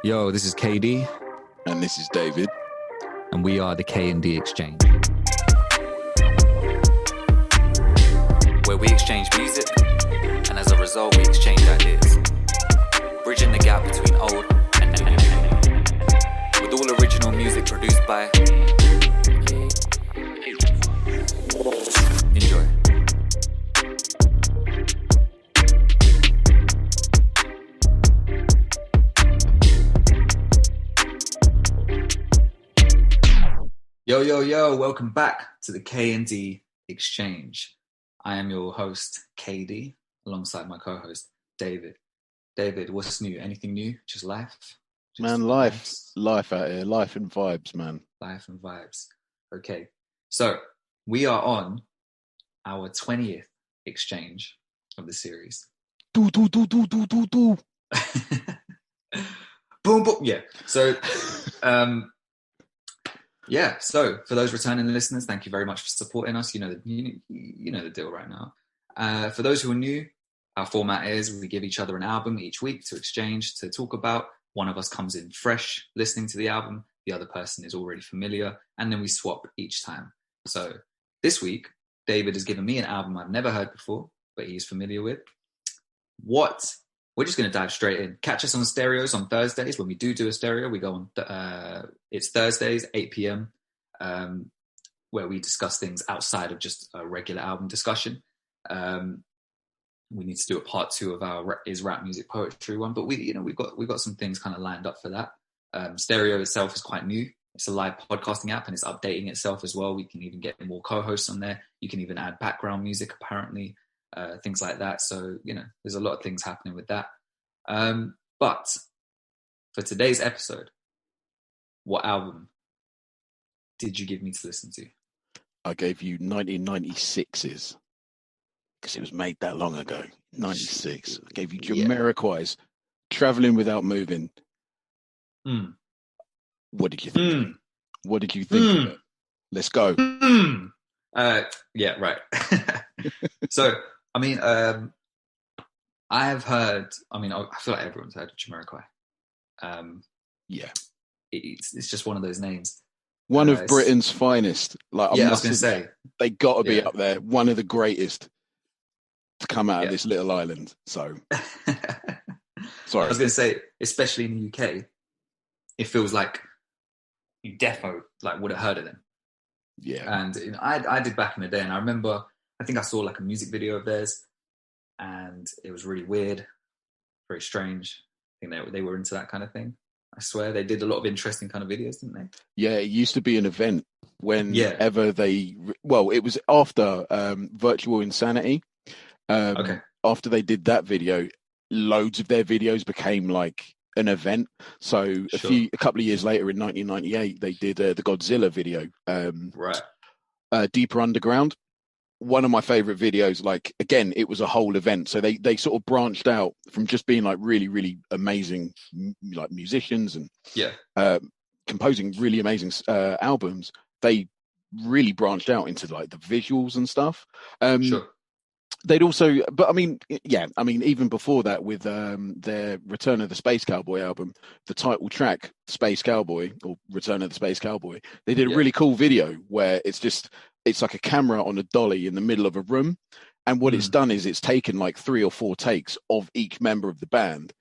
Yo, this is KD, And this is David. and we are the K&D Exchange, where we exchange music, and as a result, we exchange ideas, bridging the gap between old and new, with all original music produced by. Enjoy. Yo, welcome back to the K&D Exchange. I am your host, KD, alongside my co-host, David. David, what's new? Anything new? Just life? Life out here, life and vibes, man. Life and vibes. Okay, so we are on our 20th exchange of the series. Do. Boom, boom. Yeah. So, so for those returning listeners, thank you very much for supporting us. You know the deal right now. For those who are new, our format is we give each other an album each week to exchange, to talk about. One of us comes in fresh listening to the album, the other person is already familiar, and then we swap each time. So this week, David has given me an album I've never heard before, but he's familiar with. We're just going to dive straight in. Catch us on Stereos on Thursdays. When we do a stereo, we go on, it's Thursdays, 8 p.m., where we discuss things outside of just a regular album discussion. We need to do a part 2 of our Is Rap Music Poetry one, but we've got some things kind of lined up for that. Stereo itself is quite new. It's a live podcasting app and it's updating itself as well. We can even get more co-hosts on there. You can even add background music, apparently, things like that. So, there's a lot of things happening with that. But for today's episode, what album did you give me to listen to? I gave you 1996's, because it was made that long ago. 96. I gave you Jamiroquai's Traveling Without Moving. What did you think? What did you think of it? Let's go. Yeah, right. So, I have heard, I feel like everyone's heard of Jamiroquai. It's just one of those names. One of Britain's finest. I was going to say. They got to be up there. One of the greatest to come out of this little island. So, sorry. I was going to say, especially in the UK, it feels like you defo would have heard of them. Yeah. And I did back in the day, and I remember, I think I saw a music video of theirs, and it was really weird, very strange. I think they were into that kind of thing. I swear they did a lot of interesting kind of videos, didn't they? Yeah, it used to be an event whenever it was after Virtual Insanity. Okay. After they did that video, loads of their videos became like an event. So a couple of years later in 1998, they did the Godzilla video, Deeper Underground. One of my favorite videos. Again, it was a whole event. So they sort of branched out from just being really, really amazing musicians and composing really amazing albums. They really branched out into the visuals and stuff. They'd also, but even before that, with their Return of the Space Cowboy album, the title track Space Cowboy or Return of the Space Cowboy, they did a really cool video where it's like a camera on a dolly in the middle of a room, and what it's done is it's taken 3 or 4 takes of each member of the band,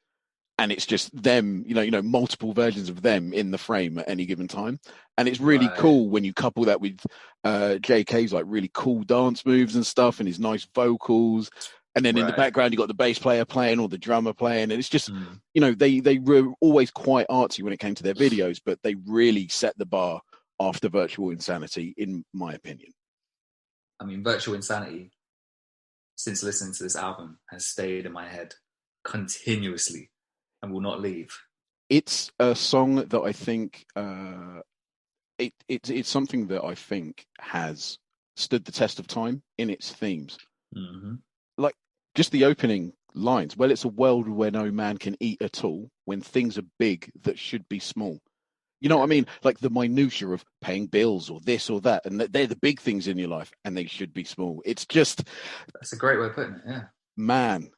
and it's just them, multiple versions of them in the frame at any given time. And it's really cool when you couple that with JK's really cool dance moves and stuff, and his nice vocals. And then in the background, you got the bass player playing or the drummer playing. And it's just, they were always quite artsy when it came to their videos, but they really set the bar after Virtual Insanity, in my opinion. Virtual Insanity, since listening to this album, has stayed in my head continuously and will not leave. It's a song that I think it's something that I think has stood the test of time in its themes. Mm-hmm. Just the opening lines. Well, it's a world where no man can eat at all, when things are big that should be small. You know what I mean? The minutiae of paying bills or this or that, and they're the big things in your life, and they should be small. It's just... That's a great way of putting it, yeah. Man.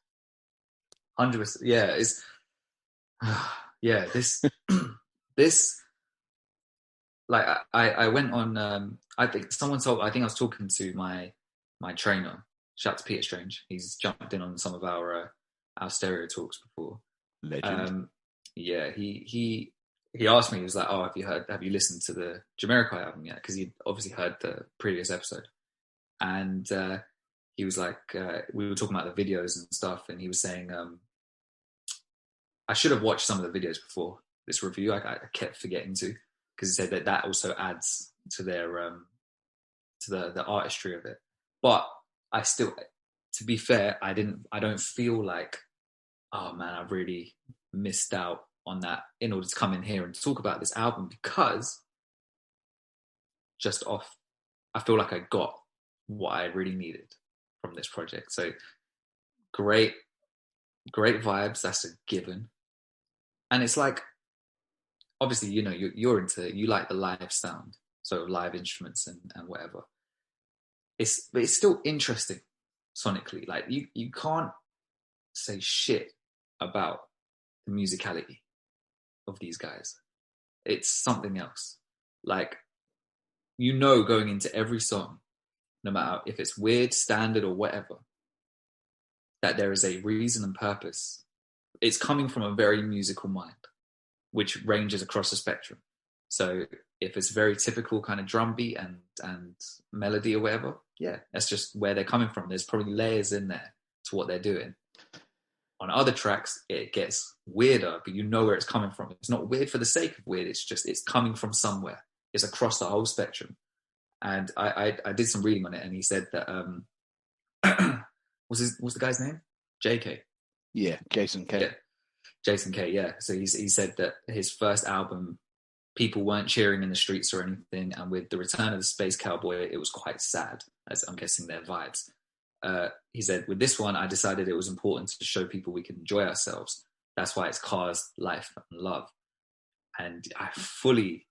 100%. Yeah, it's... Yeah, this, like, I went on, I think I was talking to my trainer, shout out to Peter Strange. He's jumped in on some of our stereo talks before. Legend. Yeah, he asked me, he was like, oh, have you listened to the Jamiroquai album yet? Because he'd obviously heard the previous episode. And he was like, we were talking about the videos and stuff, and he was saying, I should have watched some of the videos before this review. I kept forgetting to, because he said that also adds to their to the artistry of it. But I still, to be fair, I don't feel like, oh man, I really missed out on that in order to come in here and talk about this album, because I feel like I got what I really needed from this project. So great vibes, that's a given. And it's like, obviously, you know, you like the live sound, so live instruments and whatever. But it's still interesting sonically. Like, you can't say shit about the musicality of these guys. It's something else. Like, you know, going into every song, no matter if it's weird, standard, or whatever, that there is a reason and purpose. It's coming from a very musical mind, which ranges across the spectrum. So if it's very typical kind of drum beat and melody or whatever, yeah, that's just where they're coming from. There's probably layers in there to what they're doing. On other tracks, it gets weirder, but you know where it's coming from. It's not weird for the sake of weird. It's coming from somewhere. It's across the whole spectrum. And I did some reading on it, and he said that what's the guy's name? JK. Yeah, Jason K. Yeah. Jason K. Yeah. So he said that his first album, people weren't cheering in the streets or anything, and with the return of the Space Cowboy, it was quite sad, as I'm guessing their vibes. He said, with this one, I decided it was important to show people we can enjoy ourselves. That's why it's cars, life, and love. And I fully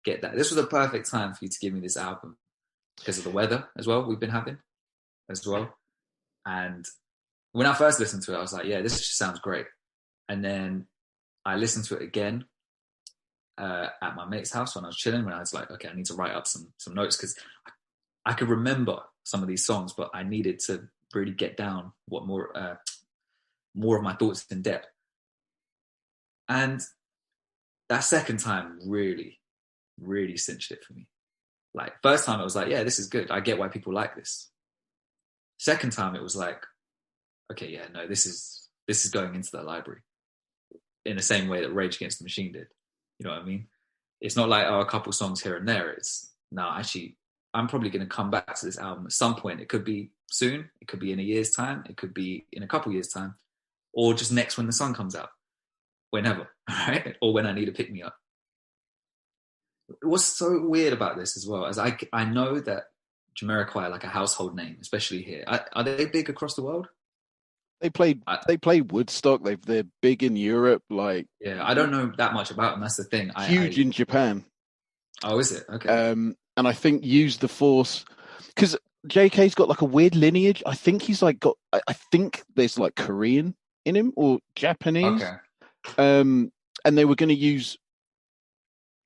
get that. This was a perfect time for you to give me this album because of the weather as well we've been having as well. And when I first listened to it, I was like, yeah, this just sounds great. And then I listened to it again at my mate's house when I was chilling, when I was like, okay, I need to write up some notes, because I could remember some of these songs, but I needed to really get down what more of my thoughts in depth. And that second time really cinched it for me. Like, first time I was like, yeah, this is good. I get why people like this. Second time it was like, okay, yeah, no, this is going into the library in the same way that Rage Against the Machine did. You know what I mean? It's not like, oh, a couple songs here and there. It's, no, actually, I'm probably going to come back to this album at some point. It could be soon. It could be in a year's time. It could be in a couple years' time, or just next when the sun comes out, whenever, right? Or when I need a pick me up. What's so weird about this as well is I know that Jamiroquai are like a household name, especially here. Are they big across the world? They played Woodstock. They're big in Europe. Like, yeah, I don't know that much about them. That's the thing. Huge in Japan. Oh, is it? Okay. And I think Use the Force, because JK's got like a weird lineage. I think he's like got. I think there's like Korean in him or Japanese. Okay. And they were going to use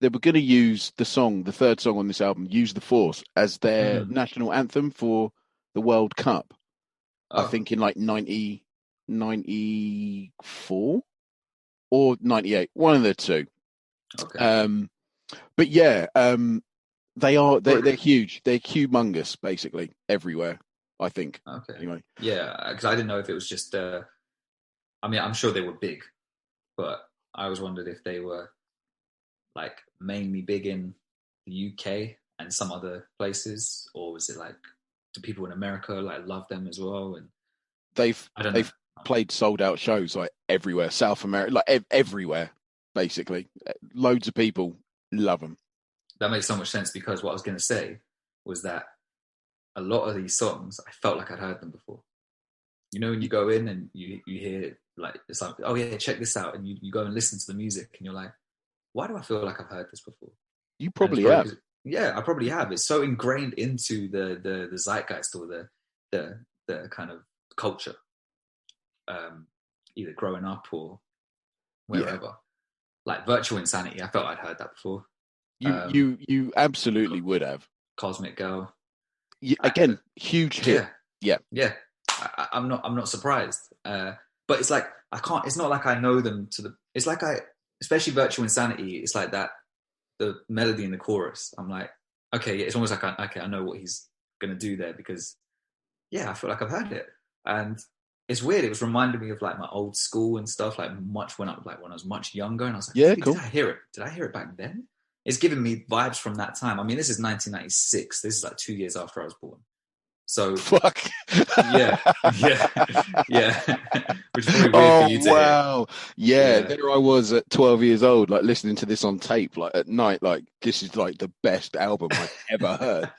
the song, the third song on this album, Use the Force, as their national anthem for the World Cup. I think in like 1994 or 98, one of the two. Okay. But yeah, they're huge. They're humongous, basically everywhere, I think. Okay. Anyway. Yeah, because I didn't know if it was just. I mean, I'm sure they were big, but I always wondered if they were like mainly big in the UK and some other places, or was it like, do people in America like love them as well? And they've played sold out shows like everywhere, South America, like everywhere, basically. Loads of people love them. That makes so much sense, because what I was going to say was that a lot of these songs, I felt like I'd heard them before. You know, when you go in and you hear like, it's like, oh yeah, check this out, and you go and listen to the music, and you're like, why do I feel like I've heard this before? You probably have. Yeah, I probably have. It's so ingrained into the zeitgeist or the kind of culture, either growing up or wherever. Like Virtual Insanity, I felt I'd heard that before. You absolutely would have. Cosmic Girl. Again, huge hit. Yeah. I'm not surprised. But it's like I can't. It's not like I know them to the. It's like especially Virtual Insanity. It's like that. The melody in the chorus. I'm like, okay, it's almost like I know what he's gonna do there because, I feel like I've heard it, and it's weird. It was reminding me of like my old school and stuff. Like when I was much younger, and I was like, cool. Did I hear it? Did I hear it back then? It's giving me vibes from that time. I mean, this is 1996. This is like 2 years after I was born. So fuck. yeah. Which is probably weird for you to hear. Yeah, there I was at 12 years old, like listening to this on tape, like at night, like this is like the best album I've ever heard.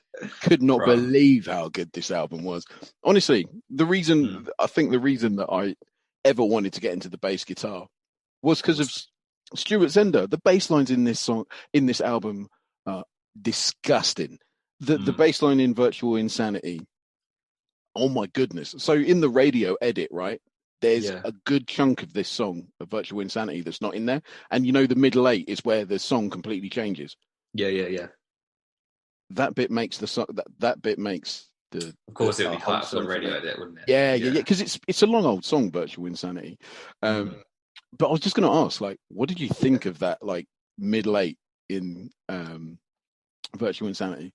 Could not believe how good this album was. Honestly, I think the reason that I ever wanted to get into the bass guitar was because of Stuart Zender. The bass lines in this album are disgusting. The bass line in Virtual Insanity, oh my goodness. So in the radio edit, right, there's a good chunk of this song of Virtual Insanity that's not in there. And the middle 8 is where the song completely changes. Yeah. That bit makes the song. That bit makes the. Of course, it would be cut off the radio edit, wouldn't it? Yeah. Because it's a long old song, Virtual Insanity. But I was just going to ask, like, what did you think of that, like middle 8 in Virtual Insanity?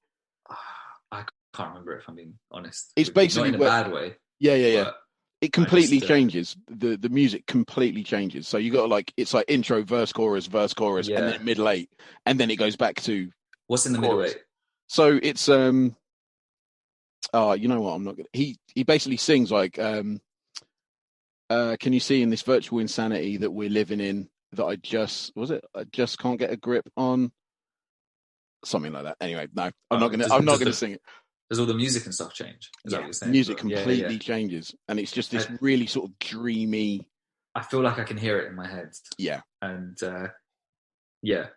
I can't remember if I'm being honest. It's basically not in a bad way. Yeah. It completely changes. The music completely changes. So you got it's like intro, verse, chorus, and then middle 8, and then it goes back to what's in the middle 8. So it's you know what? I'm not gonna. He basically sings like can you see in this virtual insanity that we're living in that I just can't get a grip on, something like that. Anyway, no, I'm not gonna sing it. Does all the music and stuff change? Is that what you're saying? Music completely changes, and it's just this really sort of dreamy. I feel like I can hear it in my head. Yeah, and yeah.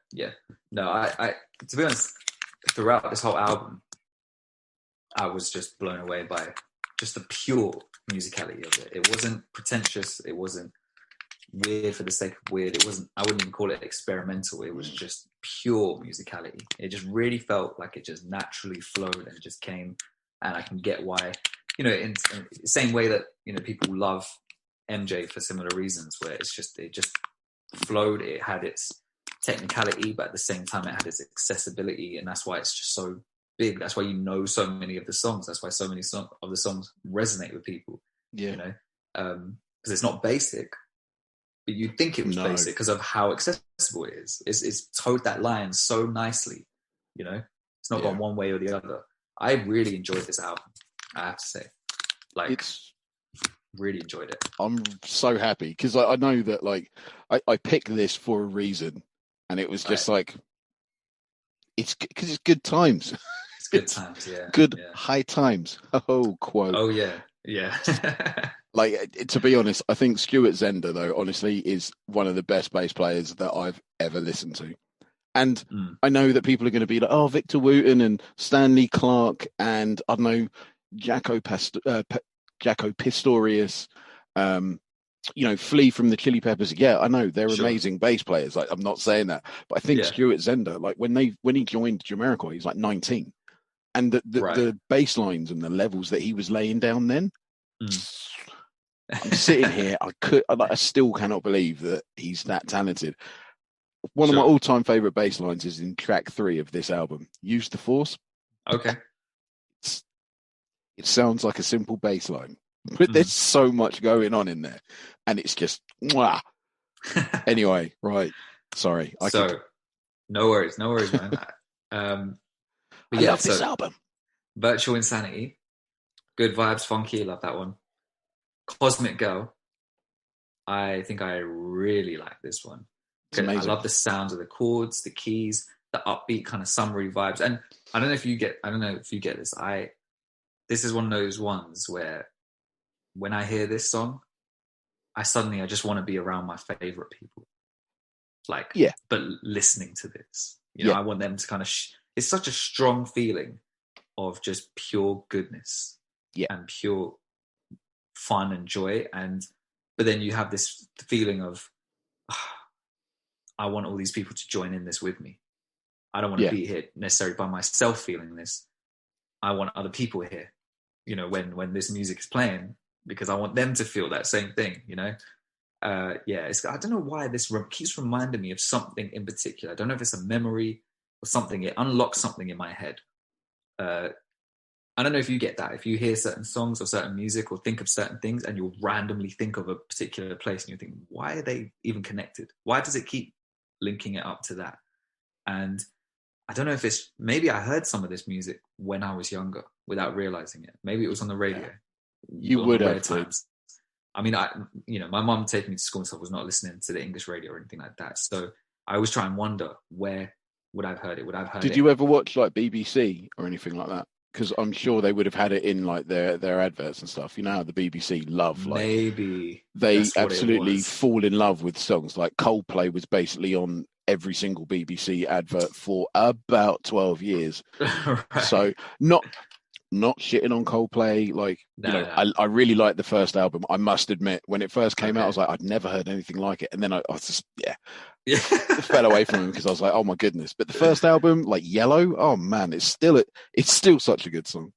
No, I to be honest, throughout this whole album, I was just blown away by just the pure musicality of it. It wasn't pretentious. It wasn't weird for the sake of weird. It wasn't. I wouldn't even call it experimental. It was just pure musicality. It just really felt like it just naturally flowed and just came. And I can get why, in the same way that people love MJ for similar reasons, where it just flowed. It had its technicality, but at the same time, it had its accessibility, and that's why it's just so big. That's why so many of the songs. That's why so many of the songs resonate with people. Yeah, because it's not basic. But you'd think it was basic because of how accessible it is. It's towed that line so nicely, It's not gone one way or the other. I really enjoyed this album, I have to say. Really enjoyed it. I'm so happy because I know that I picked this for a reason, and it was just it's because it's good times. It's good times, yeah. Good high times. Oh, quote. Oh yeah. To be honest, I think Stuart Zender, though, honestly, is one of the best bass players that I've ever listened to. And I know that people are going to be like, oh, Victor Wooten and Stanley Clarke and, I don't know, Jaco Pastorius, Flea from the Chili Peppers. Yeah, I know, they're amazing bass players. I'm not saying that. But I think Stuart Zender, when he joined Jamiroquai, he's 19. And the bass lines and the levels that he was laying down then, I'm sitting here, I still cannot believe that he's that talented. One of my all-time favorite bass lines is in track 3 of this album, Use the Force. Okay. It sounds like a simple bass line, but there's so much going on in there, and it's just mwah. Anyway, right. Sorry. No worries, man. But I love this album. Virtual Insanity, good vibes, funky, love that one. Cosmic Girl, I think I really like this one. I love the sounds of the chords, the keys, the upbeat kind of summery vibes. And I don't know if you get this. This is one of those ones where when I hear this song, I just want to be around my favorite people. But listening to this, I want them to kind of, it's such a strong feeling of just pure goodness and pure fun and joy. But then you have this feeling of, I want all these people to join in this with me. I don't want to be here necessarily by myself feeling this. I want other people here, you know, when this music is playing, because I want them to feel that same thing, you know? I don't know why this keeps reminding me of something in particular. I don't know if it's a memory or something. It unlocks something in my head. I don't know if you get that. If you hear certain songs or certain music or think of certain things and you'll randomly think of a particular place and you think, why are they even connected? Why does it keep linking it up to that? And I don't know if it's, maybe I heard some of this music when I was younger without realizing it. Maybe it was on the radio. You would have times. I mean, my mom taking me to school and stuff was not listening to the English radio or anything like that. So I always try and wonder, where would I have heard it? Did you ever watch like BBC or anything like that? Because I'm sure they would have had it in like their adverts and stuff. You know how the BBC love, like, maybe they absolutely fall in love with songs. Like Coldplay was basically on every single BBC advert for about 12 years. Right. So not shitting on Coldplay. Like, I really liked the first album. I must admit, when it first came out, I was like, I'd never heard anything like it. And then I was just, fell away from him because I was like, oh my goodness. But the first album, like Yellow, oh man, it's still such a good song.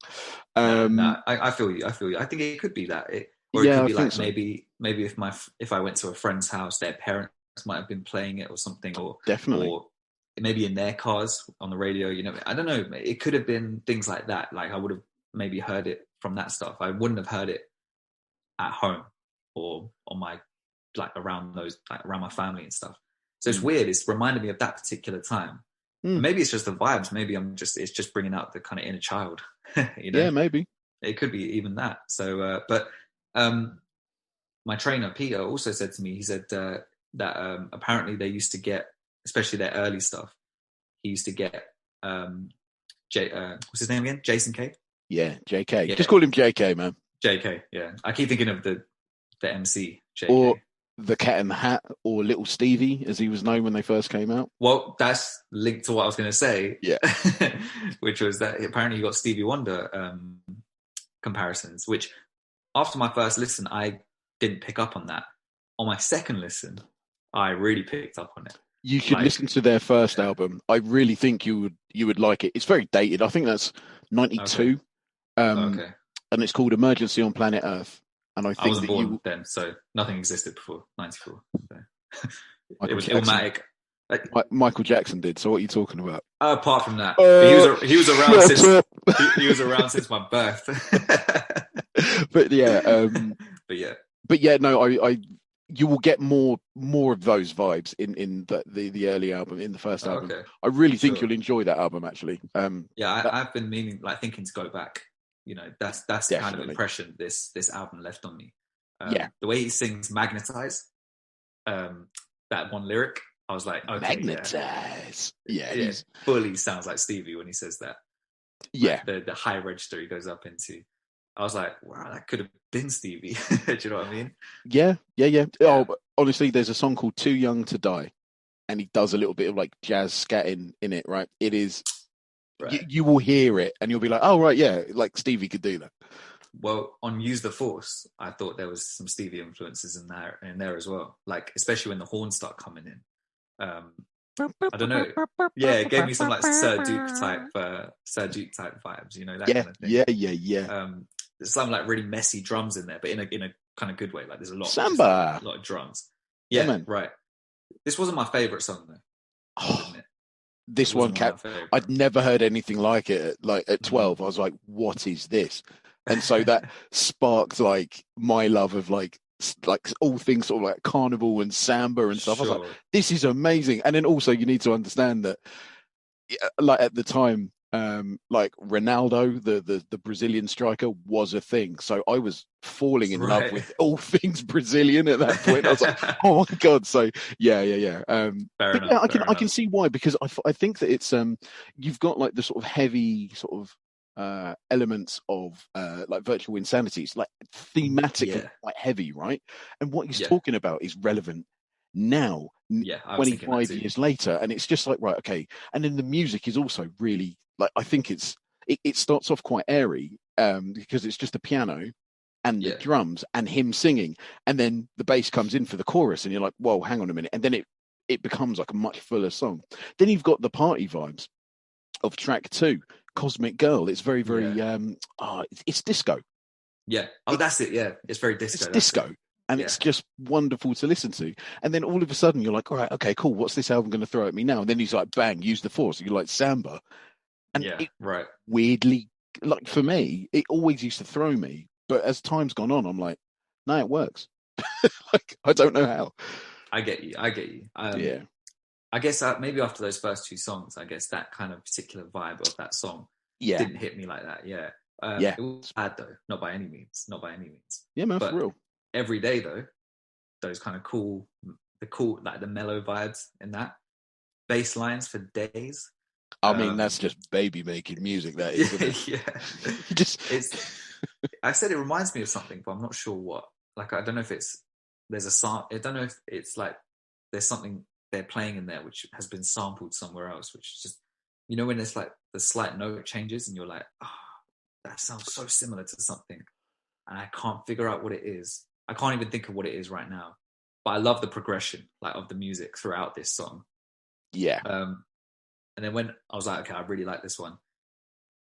I feel you. I think it could be that. It could be like so. maybe if I went to a friend's house, their parents might have been playing it or something, or definitely, or maybe in their cars on the radio. You know, I don't know. It could have been things like that. Like I would have maybe heard it from that stuff. I wouldn't have heard it at home or on my, like around my family and stuff. So it's weird. It's reminded me of that particular time. Maybe it's just the vibes. Maybe it's just bringing out the kind of inner child. You know? Yeah, maybe it could be even that. So, but my trainer Peter also said to me, he said that apparently they used to get, especially their early stuff, he used to get what's his name again? Jason K. Yeah, JK. Yeah. Just call him JK, man. JK. Yeah, I keep thinking of the MC JK. Or the Cat in the Hat, or Little Stevie, as he was known when they first came out. Well, that's linked to what I was going to say. Yeah, which was that apparently you got Stevie Wonder comparisons. Which after my first listen, I didn't pick up on that. On my second listen, I really picked up on it. You should listen to their first album. I really think you would like it. It's very dated. I think that's 92. Okay. And it's called Emergency on Planet Earth. And I think wasn't born then, so nothing existed before 94. So. It was Illmatic. Michael Jackson did. So what are you talking about? Apart from that, he was around since he was around since my birth. But yeah, no, I you will get more of those vibes in the early album, in the first album. Okay. I really think you'll enjoy that album, actually. I've been thinking to go back. You know, that's the kind of impression this album left on me. The way he sings "Magnetize," that one lyric, I was like, okay, Magnetize. Yeah, fully sounds like Stevie when he says that. Yeah, like the high register he goes up into. I was like, wow, that could have been Stevie. Do you know what I mean? Yeah. Oh, but honestly, there's a song called "Too Young to Die," and he does a little bit of like jazz scatting in it. Right? It is. Right. You will hear it and you'll be like, oh, right, yeah, like Stevie could do that. Well, on Use the Force, I thought there was some Stevie influences in there as well. Like, especially when the horns start coming in. I don't know. Yeah, it gave me some like Sir Duke type vibes, you know, that kind of thing. Yeah. There's some like really messy drums in there, but in a kind of good way. Like there's a lot Samba. A lot of drums. Yeah, right. This wasn't my favorite song though. Oh. This one, I'd never heard anything like it. Like at 12, I was like, "What is this?" And so that sparked like my love of like all things sort of like carnival and samba and stuff. Sure. I was like, "This is amazing." And then also, you need to understand that, like at the time, like Ronaldo, the Brazilian striker, was a thing. So I was falling in love with all things Brazilian at that point. I was like, oh my god! So yeah. I can see why, because I think that it's you've got like the sort of heavy sort of elements of like Virtual Insanities, like thematically quite heavy, right? And what he's talking about is relevant now, 25 years later, and it's just like, right, okay. And then the music is also really, like, I think it starts off quite airy because it's just the piano and the drums and him singing, and then the bass comes in for the chorus, and you're like, whoa, hang on a minute, and then it becomes like a much fuller song. Then you've got the party vibes of track 2, Cosmic Girl. It's very, very it's disco. Yeah. Oh, that's it. Yeah, it's very disco. It's disco. And it's just wonderful to listen to. And then all of a sudden you're like, all right, okay, cool. What's this album going to throw at me now? And then he's like, bang, use the force. You're like Samba. And weirdly, like for me, it always used to throw me. But as time's gone on, I'm like, no, it works. Like, I don't know how. I get you. Yeah. I guess maybe after those first 2 songs, I guess that kind of particular vibe of that song didn't hit me like that. Yeah. It was bad though. Not by any means. Yeah, man, but for real. Every day though, those kind of cool, like the mellow vibes in that, bass lines for days. I mean, that's just baby making music. That is, isn't it? I said it reminds me of something, but I'm not sure what. Like, I don't know if there's a song. I don't know if it's like there's something they're playing in there which has been sampled somewhere else, which is just, when it's like the slight note changes and you're like, oh, that sounds so similar to something, and I can't figure out what it is. I can't even think of what it is right now, but I love the progression of the music throughout this song. Yeah. And then when I was like, okay, I really like this one.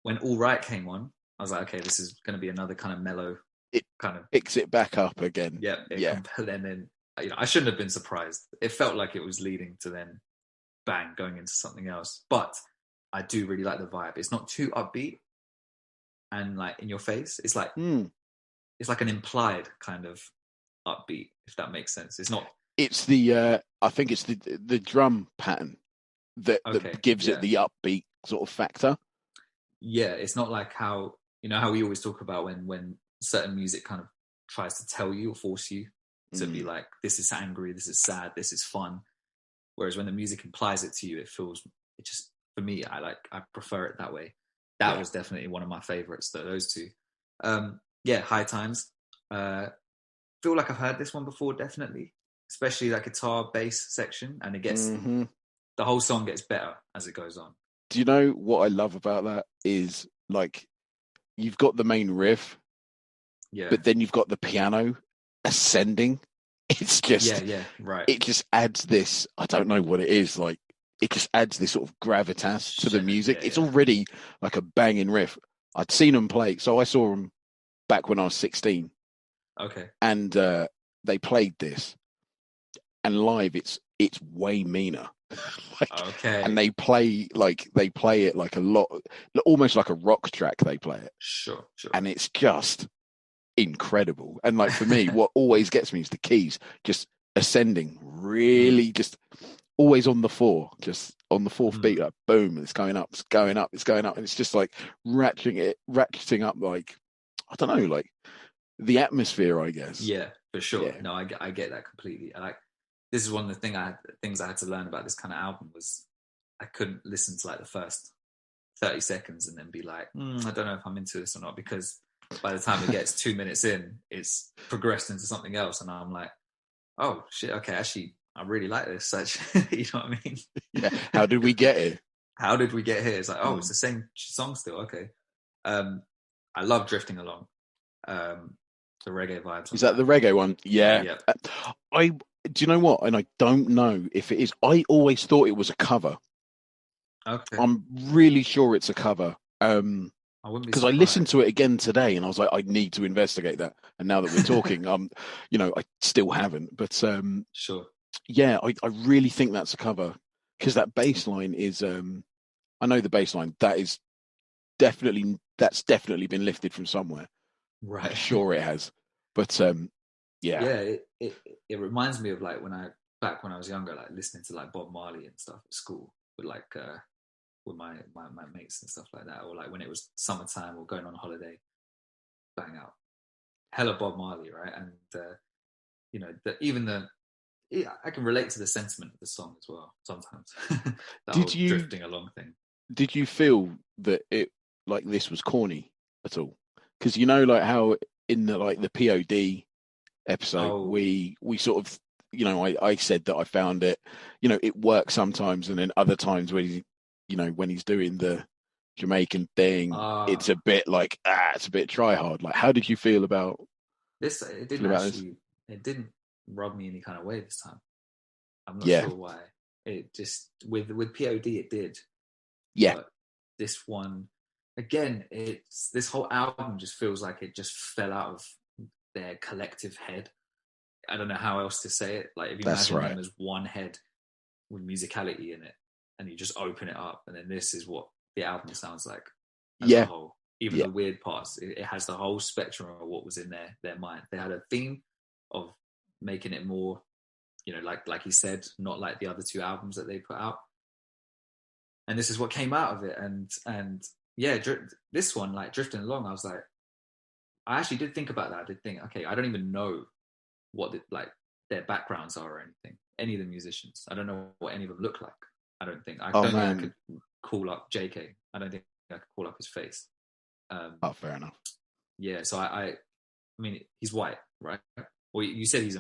When All Right came on, I was like, okay, this is going to be another kind of mellow. It kind of picks it back up again. Yeah. And then I shouldn't have been surprised. It felt like it was leading to then bang going into something else. But I do really like the vibe. It's not too upbeat and like in your face. It's like it's like an implied kind of upbeat, if that makes sense. It's not. It's the I think it's the drum pattern that gives it the upbeat sort of factor. Yeah, it's not like how we always talk about when certain music kind of tries to tell you or force you to be like, this is angry, this is sad, this is fun. Whereas when the music implies it to you, it just, for me, I prefer it that way. That was definitely one of my favorites, those 2. High Times. Feel like I've heard this one before, definitely, especially that guitar bass section, and it gets the whole song gets better as it goes on. Do you know what I love about that is, like, you've got the main riff, but then you've got the piano ascending. It's just right. It just adds this, I don't know what it is, like it just adds this sort of gravitas to the music. It's already like a banging riff. I'd seen them play, so I saw them back when I was 16. Okay. And they played this, and live it's way meaner. And they play it like a lot, almost like a rock track. They play it. Sure. And it's just incredible. And like for me, what always gets me is the keys just ascending, really just always on the 4, just on the 4th beat, like boom, it's going up, and it's just like ratcheting up, like, I don't know, like the atmosphere, I guess. Yeah, for sure. No, I get that completely. This is one of the things I had to learn about this kind of album was I couldn't listen to like the first 30 seconds and then be like, I don't know if I'm into this or not, because by the time it gets 2 minutes in, it's progressed into something else, and I'm like, oh shit, okay, actually, I really like this. Actually, you know what I mean? Yeah. How did we get here? It's like, oh, it's the same song still. Okay. I love Drifting Along. The reggae vibes. Is that the reggae one? Yeah. Do you know what? And I don't know if it is. I always thought it was a cover. Okay. I'm really sure it's a cover. Because I listened to it again today, and I was like, I need to investigate that. And now that we're talking, I still haven't. But sure. Yeah, I really think that's a cover, because that bass line is. I know the bass line. That's definitely been lifted from somewhere. Right. I'm sure it has. But yeah, it reminds me of like back when I was younger, like listening to like Bob Marley and stuff at school with like with my mates and stuff like that, or like when it was summertime or going on holiday, bang out hella Bob Marley, right? And I can relate to the sentiment of the song as well sometimes. Drifting along thing. Did you feel that it like this was corny at all? Because like how in the POD episode we sort of I said that I found it it works sometimes, and then other times when when he's doing the Jamaican thing, it's a bit like it's a bit try hard. Like, how did you feel about this? It didn't rub me any kind of way this time. I'm not sure why. It just with POD it did. Yeah. But this one, again, this whole album just feels like it just fell out of their collective head. I don't know how else to say it. Like if you imagine them as one head with musicality in it, and you just open it up, and then this is what the album sounds like as a whole. Even the weird parts, it has the whole spectrum of what was in their mind. They had a theme of making it more, like he said, not like the other two albums that they put out. And this is what came out of it. And yeah, this one, like Drifting Along, I was like, I actually did think about that. I did think, okay, I don't even know what their backgrounds are or anything. Any of the musicians, I don't know what any of them look like. I don't think. I don't think I could call up JK. I don't think I could call up his face. Fair enough. Yeah, so I mean, he's white, right? Well, you said he's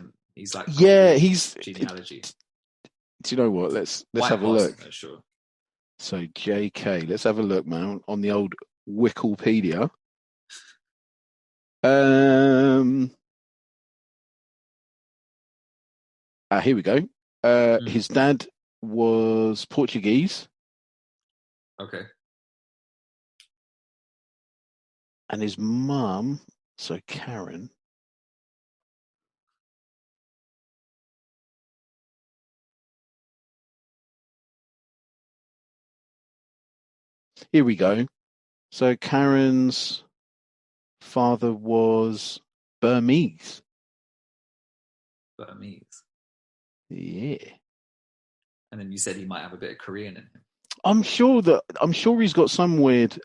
like he's genealogy. Do you know what? Let's white have a look. Though, sure. So JK, let's have a look, man, on the old Wikipedia. Here we go. His dad was Portuguese. Okay. And his mum, so Karen. Here we go. So Karen's father was Burmese. Yeah. And then you said he might have a bit of Korean in him. I'm sure he's got some weird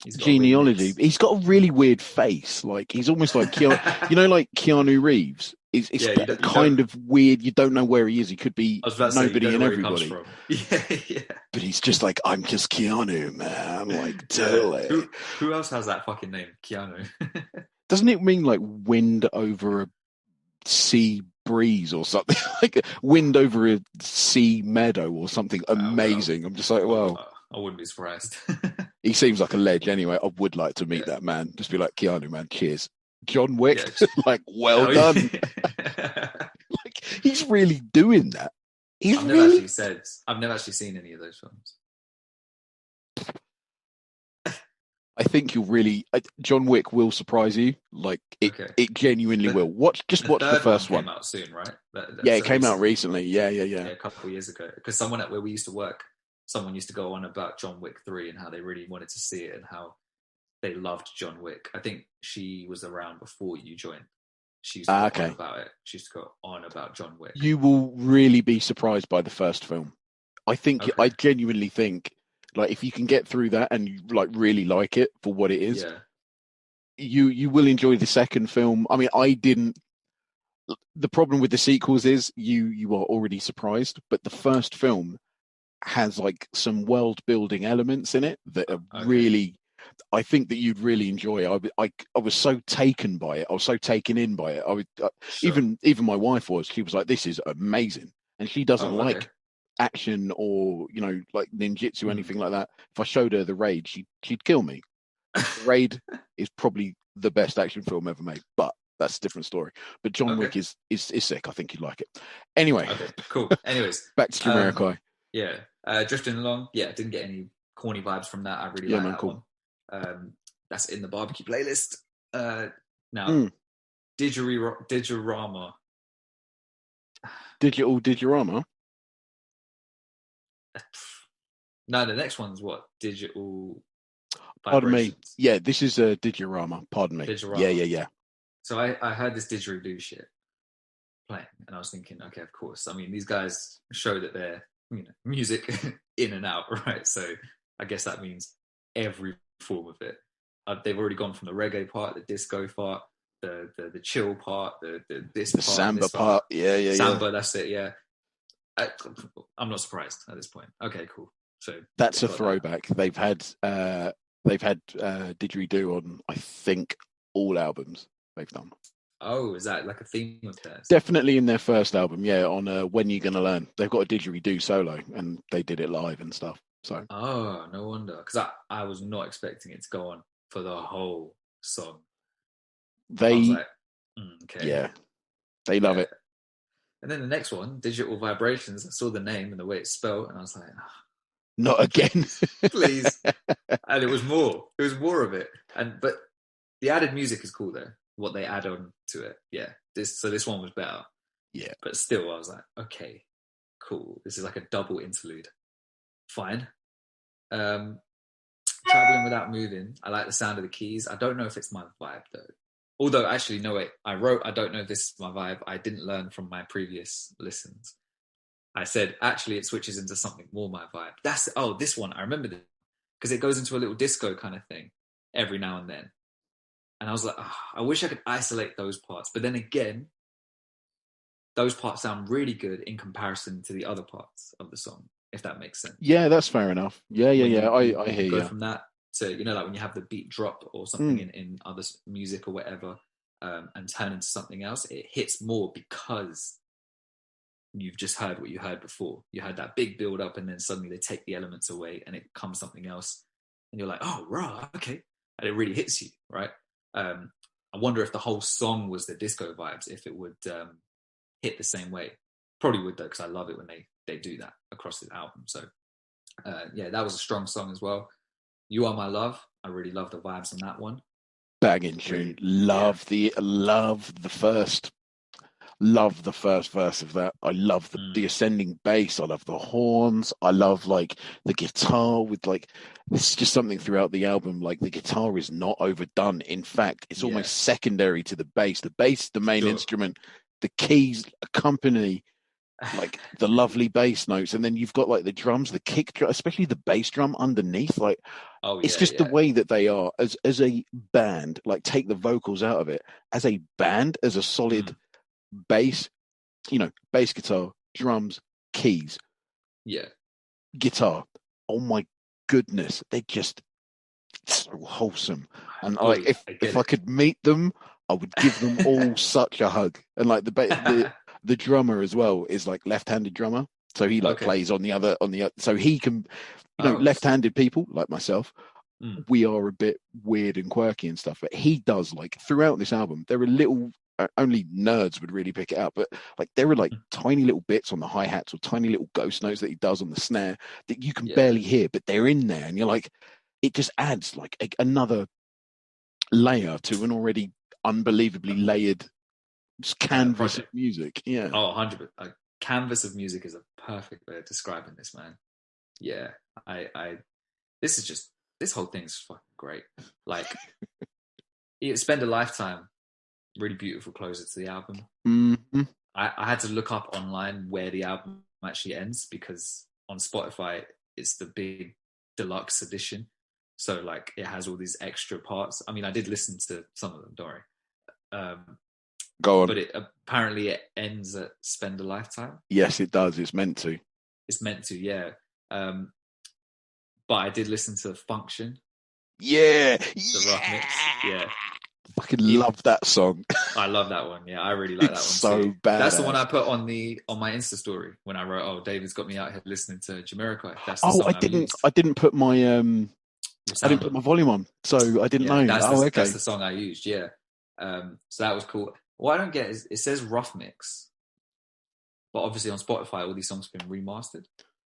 genealogy. He's got a really weird face. Like he's almost like Keanu, like Keanu Reeves. It's kind of weird. You don't know where he is. He could be nobody and everybody. Yeah. But he's just like, I'm just Keanu, man. Like totally. Who else has that fucking name, Keanu? Doesn't it mean like wind over a sea breeze or something? Like wind over a sea meadow or something amazing. I'm just like, well, I wouldn't be surprised. He seems like a ledge anyway. I would like to meet that man. Just be like, Keanu, man, cheers. John Wick, like, well done. Like, he's really doing that. I've never actually seen any of those films. I think you'll really... John Wick will surprise you. Like, it genuinely will. Watch the first one. Came out soon, right? It came out recently. Yeah. A couple of years ago. Because someone where we used to work, someone used to go on about John Wick 3 and how they really wanted to see it and how they loved John Wick. I think she was around before you joined. She used to go on about it. She used to go on about John Wick. You will really be surprised by the first film. I genuinely think, like, if you can get through that and you like really like it for what it is, you will enjoy the second film. I mean, I didn't. The problem with the sequels is you are already surprised, but the first film has like some world building elements in it that are really, I think that you'd really enjoy. I was so taken by it. I was so taken in by it. Even my wife was. She was like, "This is amazing," and she doesn't like action or like ninjutsu or anything like that. If I showed her The Raid, she'd kill me. The Raid is probably the best action film ever made, but that's a different story. But John Wick is sick. I think you'd like it. Anyway, cool. Anyways, back to Jamiroquai. Drifting Along. Didn't get any corny vibes from that. I really like that one. That's in the barbecue playlist. Now, Digirama. Digirama? No, the next one's what? Digital Vibrations. Pardon me. Yeah, this is a Digirama. Pardon me. Digirama. Yeah. So I heard this didgeridoo shit playing, and I was thinking, okay, of course. I mean, these guys show that they're music in and out, right? So I guess that means every form of it. They've already gone from the reggae part, the disco part, the chill part, the samba part. Yeah. Samba, that's it. Yeah. I'm not surprised at this point. Okay, cool. So that's a throwback. They've had didgeridoo on, I think, all albums they've done. Oh, is that like a theme of theirs? Definitely in their first album, on When You Gonna Learn. They've got a didgeridoo solo, and they did it live and stuff. So. Oh, no wonder. Because I was not expecting it to go on for the whole song. They love it. And then the next one, Digital Vibrations, I saw the name and the way it's spelled, and I was like, oh, not again. please. And it was more. It was more of it. But the added music is cool though. What they add on to it. Yeah. This one was better. Yeah. But still I was like, okay, cool. This is like a double interlude. Fine. Traveling Without Moving. I like the sound of the keys. I don't know if it's my vibe though. Although actually, no wait, I don't know if this is my vibe. I didn't learn from my previous listens. I said, actually, it switches into something more my vibe. This one, I remember this, because it goes into a little disco kind of thing every now and then. And I was like, I wish I could isolate those parts. But then again, those parts sound really good in comparison to the other parts of the song, if that makes sense. Yeah, that's fair enough. Yeah. I hear you. Go from that to, like when you have the beat drop or something in other music or whatever, and turn into something else, it hits more because you've just heard what you heard before. You had that big build up and then suddenly they take the elements away and it comes something else. And you're like, oh, right, okay. And it really hits you, right? I wonder if the whole song was the disco vibes, if it would hit the same way. Probably would though, because I love it when they do that across the album. So that was a strong song as well. You Are My Love. I really love the vibes on that one. Banging tune. Love the first verse of that. I love the ascending bass. I love the horns. I love like the guitar with like, this is just something throughout the album. Like the guitar is not overdone. In fact, it's almost secondary to the bass. The bass is the main instrument. The keys accompany like the lovely bass notes, and then you've got like the drums, the kick drum, especially the bass drum underneath. Like, it's just the way that they are as a band. Like, take the vocals out of it. As a band, as a solid bass, bass guitar, drums, keys, guitar. Oh my goodness, they just so wholesome. And like, if I could meet them, I would give them all such a hug. And like the drummer as well is like left-handed drummer, so he plays on the other, so he can, left-handed people like myself, we are a bit weird and quirky and stuff, but he does, like, throughout this album, there are little, only nerds would really pick it up, but like there are like tiny little bits on the hi-hats or tiny little ghost notes that he does on the snare that you can barely hear, but they're in there, and you're like, it just adds like another layer to an already unbelievably layered canvas of music. 100%. A canvas of music is a perfect way of describing this, man. This whole thing is fucking great. Like, you spend a lifetime. Really beautiful closer to the album. I had to look up online where the album actually ends, because on Spotify it's the big deluxe edition, so like it has all these extra parts. I mean, I did listen to some of them, don't worry. Go on. But apparently it ends at Spend a Lifetime. Yes, it does. It's meant to. Yeah. But I did listen to Function. The rough mix. Yeah. Fucking love that song. I love that one. Yeah, I really like that one. So too. bad. That's the one I put on my Insta story when I wrote, "Oh, David's got me out here listening to Jamiroquai." That's the song I didn't put my volume on, so I didn't know. That's the song I used. Yeah. So that was cool. What I don't get is it says rough mix, but obviously on Spotify all these songs have been remastered.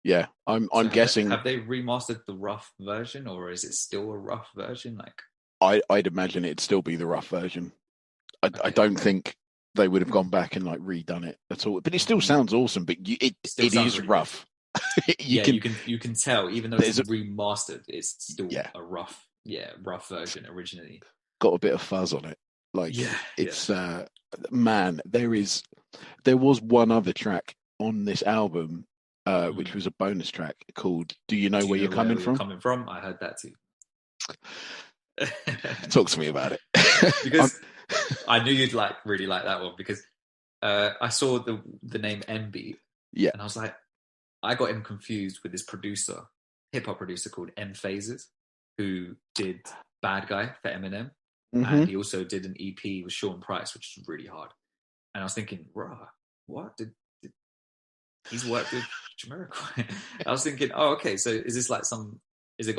Yeah, I'm guessing. Have they remastered the rough version, or is it still a rough version? Like, I'd imagine it'd still be the rough version. I don't think they would have gone back and like redone it at all. But it still sounds awesome. But it is really rough. you can tell, even though it's remastered, it's still a rough version originally. Got a bit of fuzz on it. Like, it's man. There was one other track on this album, which was a bonus track called "Do You Know Where You're Coming From?" Coming from, I heard that too. Talk to me about it. Because I knew you'd really like that one, because I saw the name MB, and I was like, I got him confused with this producer, hip hop producer called M Phases, who did Bad Guy for Eminem, and he also did an EP with Sean Price, which is really hard. And I was thinking, rah, what did he's worked with Jamiroquai? I was thinking, oh, okay, so is this like is it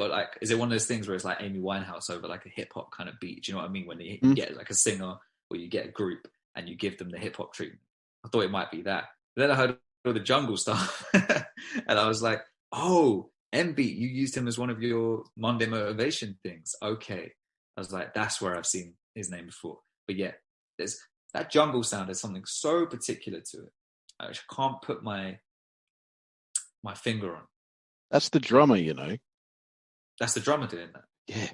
one of those things where it's like Amy Winehouse over like a hip hop kind of beat? Do you know what I mean? When you get like a singer or you get a group and you give them the hip hop treatment. I thought it might be that. Then I heard all the jungle stuff, and I was like, oh, MB, you used him as one of your Monday motivation things. Okay. I was like, that's where I've seen his name before. But yeah, there's that jungle sound is something so particular to it. I can't put my finger on. That's the drummer, you know. That's the drummer doing that. Yeah.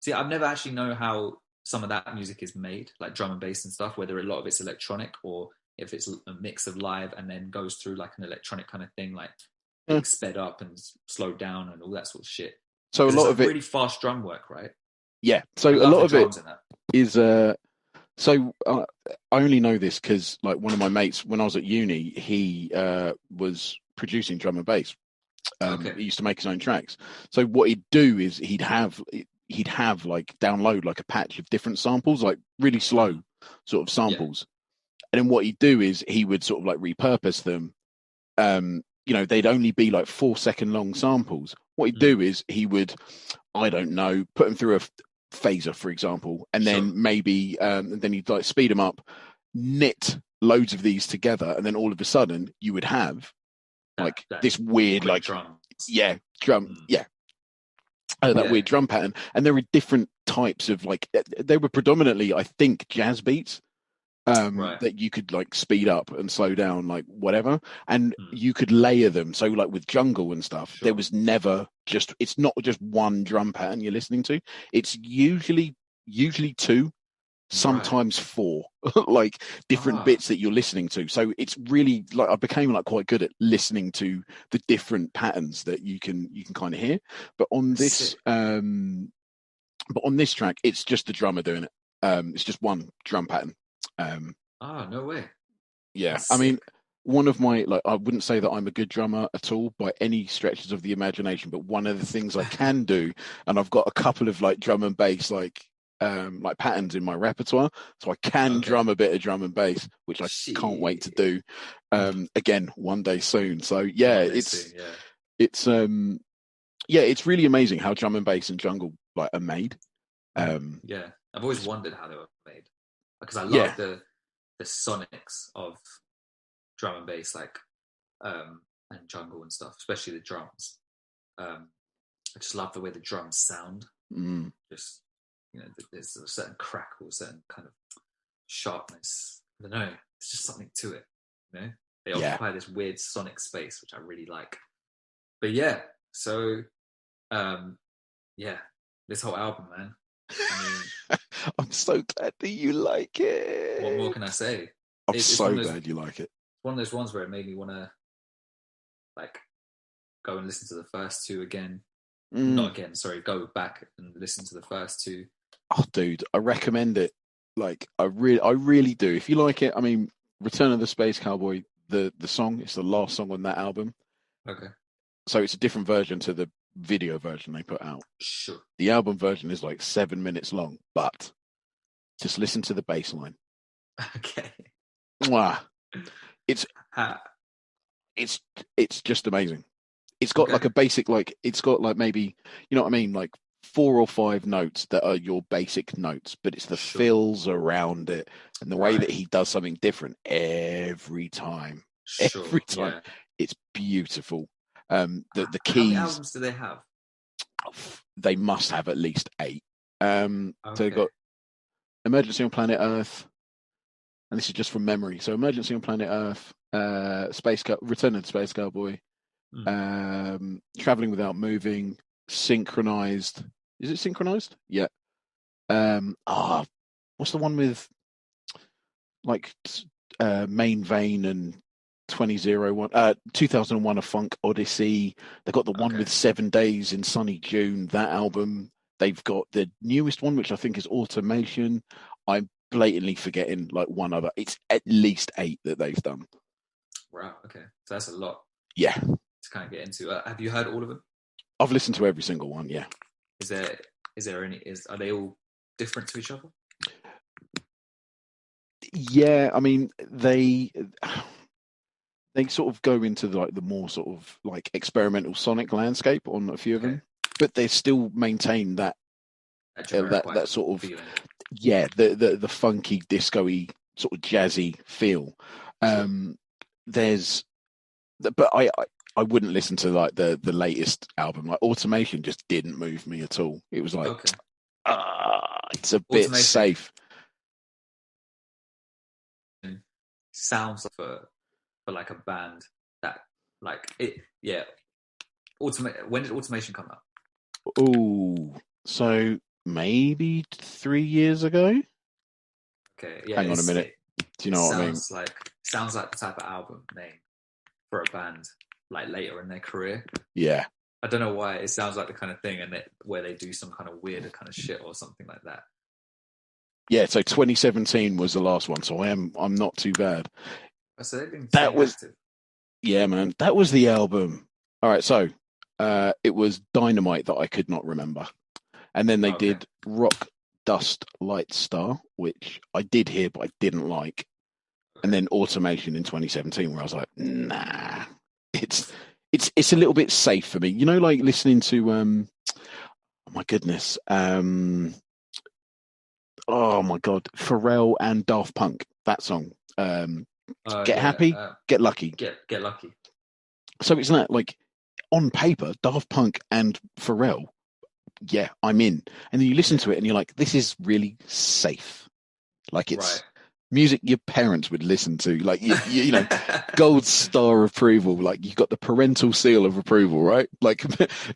See, I've never actually know how some of that music is made, like drum and bass and stuff, whether a lot of it's electronic or if it's a mix of live and then goes through like an electronic kind of thing, like being sped up and slowed down and all that sort of shit. So a lot of it really fast drum work, right? Yeah. So a lot of it is so I only know this because like one of my mates when I was at uni, he was producing drum and bass. He used to make his own tracks. So what he'd do is he'd have like download like a patch of different samples, like really slow sort of samples. And then what he'd do is he would sort of like repurpose them. You know, they'd only be like 4-second long samples. What he'd do is he would, I don't know, put them through a phaser, for example, and then maybe then he'd like speed them up, knit loads of these together, and then all of a sudden you would have like this weird like drum. That weird drum pattern. And there were different types of like they were predominantly, I think, jazz beats. That you could like speed up and slow down, like whatever, and you could layer them. So like with jungle and stuff, there was never it's not just one drum pattern you're listening to. It's usually 2, sometimes 4, like different bits that you're listening to. So it's really like I became like quite good at listening to the different patterns that you can kind of hear. But on this track, it's just the drummer doing it. It's just one drum pattern. No way. Yeah, I mean, one of my like I wouldn't say that I'm a good drummer at all by any stretches of the imagination, but one of the things I can do, and I've got a couple of like drum and bass like patterns in my repertoire, so I can drum a bit of drum and bass, which I can't wait to do again one day soon. So it's really amazing how drum and bass and jungle like are made. I've always wondered how they were made because I love the sonics of drum and bass, like and jungle and stuff, especially the drums. I just love the way the drums sound. Just there's a certain crackle, a certain kind of sharpness. I don't know. It's just something to it. You know, they occupy this weird sonic space, which I really like. But so this whole album, man. I mean, I'm so glad that you like it. What more can I say? I'm so glad you like it. One of those ones where it made me want to like go and listen to the first 2 again. Not again, sorry, go back and listen to the first 2. Oh, dude, I recommend it. Like, I really do. If you like it, I mean, Return of the Space Cowboy, the song, it's the last song on that album. Okay. So it's a different version to the video version they put out. Sure. The album version is like 7 minutes long, but just listen to the bass line. Okay. Mwah. It's just amazing. It's got like a basic, like it's got like maybe, you know what I mean, like 4 or 5 notes that are your basic notes, but it's the fills around it and the way that he does something different every time. Every time. Yeah. It's beautiful. The keys. How many albums do they have? They must have at least 8. So they've got Emergency on Planet Earth, and this is just from memory. So Emergency on Planet Earth, Return of the Space Cowboy, Traveling Without Moving, Synchronized. Is it Synchronized? Yeah. What's the one with like Main Vein and 2001 A Funk Odyssey? They got the one with 7 Days in Sunny June, that album. They've got the newest one, which I think is Automation. I'm blatantly forgetting like one other. It's at least 8 that they've done. Wow. Okay. So that's a lot. Yeah. To kind of get into. Have you heard all of them? I've listened to every single one. Yeah. Is there any? Are they all different to each other? Yeah. I mean, they sort of go into the more sort of like experimental sonic landscape on a few of them, but they still maintain that sort of feeling. The funky disco-y sort of jazzy feel. There's, but I wouldn't listen to like the latest album. Like Automation just didn't move me at all. It was like, it's a bit safe. Sounds for like a band that like it. Yeah. When did Automation come out? Oh, so maybe 3 years ago. Okay, yeah. Hang on a minute. Do you know what I mean? Sounds like the type of album name for a band like later in their career. Yeah. I don't know why. It sounds like the kind of thing where they do some kind of weird kind of shit or something like that. Yeah, so 2017 was the last one, so I'm not too bad. So they've been active. Yeah, man. That was the album. All right, so it was Dynamite that I could not remember. And then they did Rock, Dust, Light, Star, which I did hear, but I didn't like. And then Automation in 2017, where I was like, nah, it's a little bit safe for me. You know, like listening to, oh my goodness, oh my God, Pharrell and Daft Punk, that song. Get Happy, Get Lucky. Get Lucky. So it's not like, on paper, Daft Punk and Pharrell, yeah, I'm in. And then you listen to it and you're like, this is really safe. Like it's music your parents would listen to. Like, you know, gold star approval. Like you've got the parental seal of approval, right? Like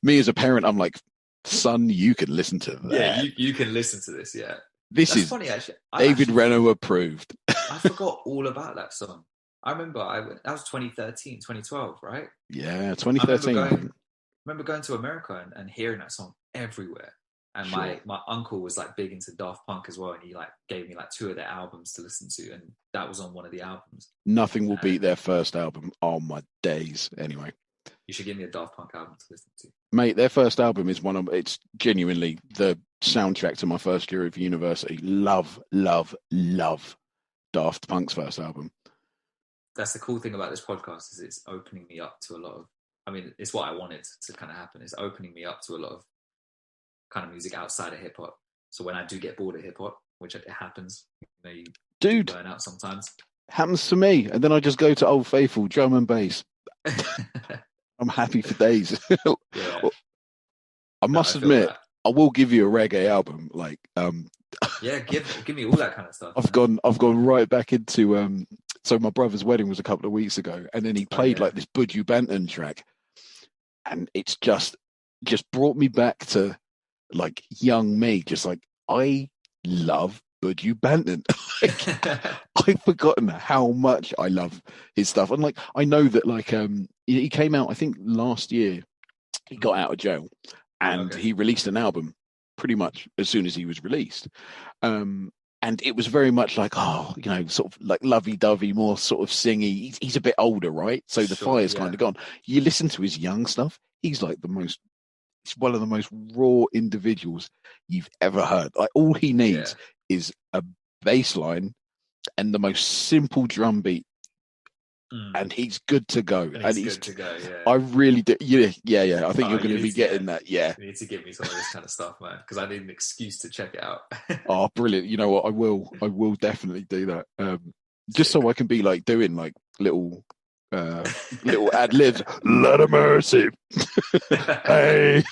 me as a parent, I'm like, son, you can listen to that. Yeah, you can listen to this, yeah. That's is funny, actually. David Reno approved. I forgot all about that song. I remember that was 2013, 2012, right? Yeah, 2013. I remember going to America and hearing that song everywhere. And my uncle was like big into Daft Punk as well, and he like gave me like 2 of their albums to listen to, and that was on one of the albums. Nothing will beat their first album. Oh my days! Anyway, you should give me a Daft Punk album to listen to. Mate, their first album is it's genuinely the soundtrack to my first year of university. Love Daft Punk's first album. That's the cool thing about this podcast is it's opening me up to a lot of. I mean, it's what I wanted to kind of happen. It's opening me up to a lot of kind of music outside of hip hop. So when I do get bored of hip hop, which it happens, you burn out sometimes. Happens to me, and then I just go to Old Faithful, drum and bass. I'm happy for days. Yeah. I must admit, I will give you a reggae album. Like, yeah, give me all that kind of stuff. I've gone right back into So my brother's wedding was a couple of weeks ago, and then he played like this Buju Banton track, and it's just brought me back to like young me. Just like I love Buju Banton. I've forgotten how much I love his stuff, and like I know that like he came out I think last year. He got out of jail, and he released an album pretty much as soon as he was released. And it was very much like, sort of like lovey-dovey, more sort of singy. He's a bit older, right? So the fire's kind of gone. You listen to his young stuff, he's like he's one of the most raw individuals you've ever heard. Like all he needs is a bass line and the most simple drum beat. And he's good to go. Good to go, yeah. I really do. Yeah. I think you're going to be getting that. Yeah. You need to give me some of this kind of stuff, man, because I need an excuse to check it out. Oh, brilliant. You know what? I will definitely do that. Just so I can be like doing like little ad libs. Lot of mercy. Hey.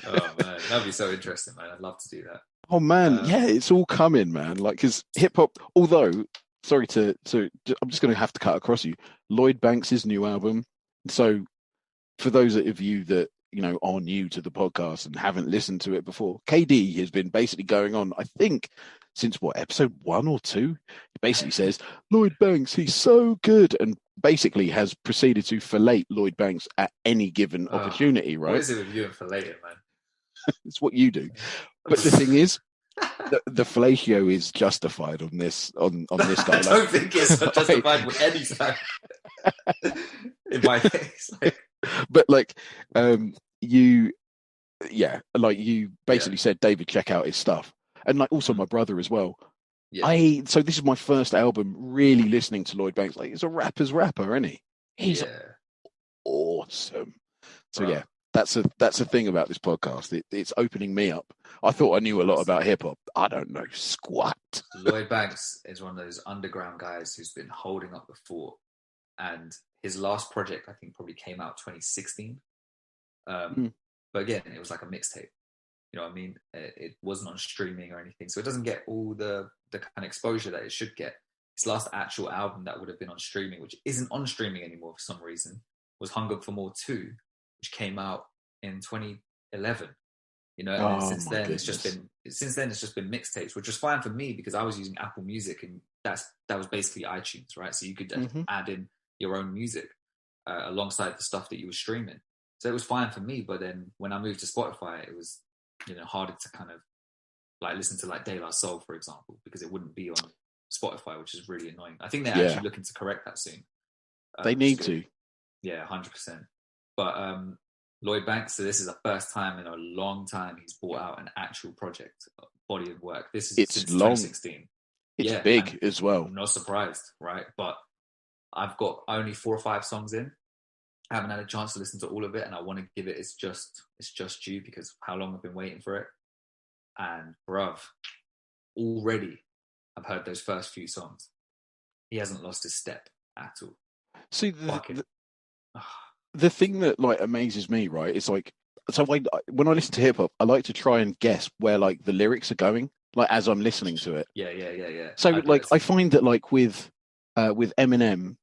Oh, man. That'd be so interesting, man. I'd love to do that. Oh, man. Yeah, it's all coming, man. Like, because hip hop, although. Sorry I'm just going to have to cut across you. Lloyd Banks' new album. So for those of you that, are new to the podcast and haven't listened to it before, KD has been basically going on, I think, since episode 1 or 2? He basically says, Lloyd Banks, he's so good, and basically has proceeded to fillet Lloyd Banks at any given opportunity, right? What is it with you and filleting, man? It's what you do. But the thing is, the fellatio is justified on this guy. I don't think it's justified with any side in my case. But like, you basically said, David, check out his stuff, and like also my brother as well. Yeah. So this is my first album really listening to Lloyd Banks. Like, he's a rapper's rapper, isn't he? He's awesome. So That's a thing about this podcast. It's opening me up. I thought I knew a lot about hip hop. I don't know squat. Lloyd Banks is one of those underground guys who's been holding up the fort, and his last project I think probably came out 2016. But again, it was like a mixtape. You know what I mean? It wasn't on streaming or anything, so it doesn't get all the kind of exposure that it should get. His last actual album that would have been on streaming, which isn't on streaming anymore for some reason, was Hunger for More 2, which came out in 2011. You know, and since then it's just been mixtapes, which was fine for me because I was using Apple Music, and that was basically iTunes, right? So you could add in your own music alongside the stuff that you were streaming. So it was fine for me. But then when I moved to Spotify, it was, you know, harder to kind of like listen to like De La Soul, for example, because it wouldn't be on Spotify, which is really annoying. I think they're actually looking to correct that soon. They need to. Yeah, 100%. But Lloyd Banks, so this is the first time in a long time he's brought out an actual project, body of work. This is since long. 2016. It's big as well. I'm not surprised, right? But I've got only 4 or 5 songs in. I haven't had a chance to listen to all of it, and I want to give it its just due because of how long I've been waiting for it. And bruv, already I've heard those first few songs. He hasn't lost his step at all. See, the thing that like amazes me, right, is like, so when I listen to hip hop, I like to try and guess where like the lyrics are going, like as I'm listening to it. Yeah. So I find that like with Eminem,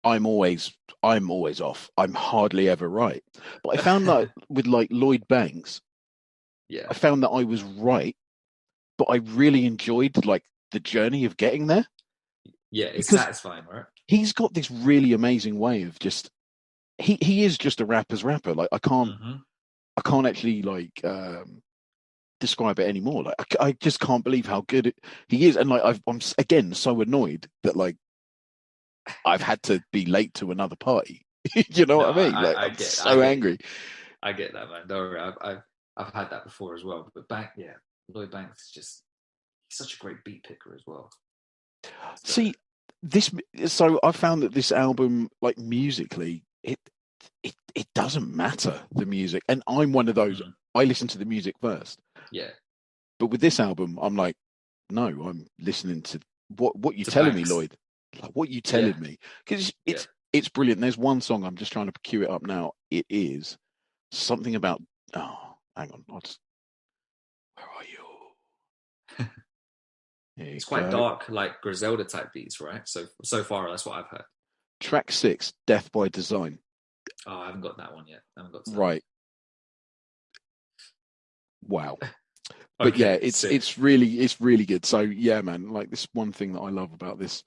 I'm always off. I'm hardly ever right. But I found that with like Lloyd Banks, I found that I was right, but I really enjoyed like the journey of getting there. Yeah, it's satisfying, right? He's got this really amazing way of just he is just a rapper's rapper. Like I can't actually like describe it anymore. Like I just can't believe how good he is, and like I'm again so annoyed that like I've had to be late to another party. You know what I mean? Like I'm so angry. I get that, man. Don't worry, I've had that before as well. But Lloyd Banks is just such a great beat picker as well. See this, so I found that this album, like musically, it doesn't matter the music, and I'm one of those. I listen to the music first. Yeah. But with this album, I'm like, no, I'm listening to what you telling me, Lloyd. Like what you telling me, because it's brilliant. There's one song I'm just trying to cue it up now. It is something about. Oh, hang on, where are you? It's quite dark, like Griselda type beats, right? So far, that's what I've heard. Track 6, Death by Design. Oh, I haven't got that one yet. I haven't got to right. Wow. But okay, yeah, it's really good. So yeah, man, like this one thing that I love about this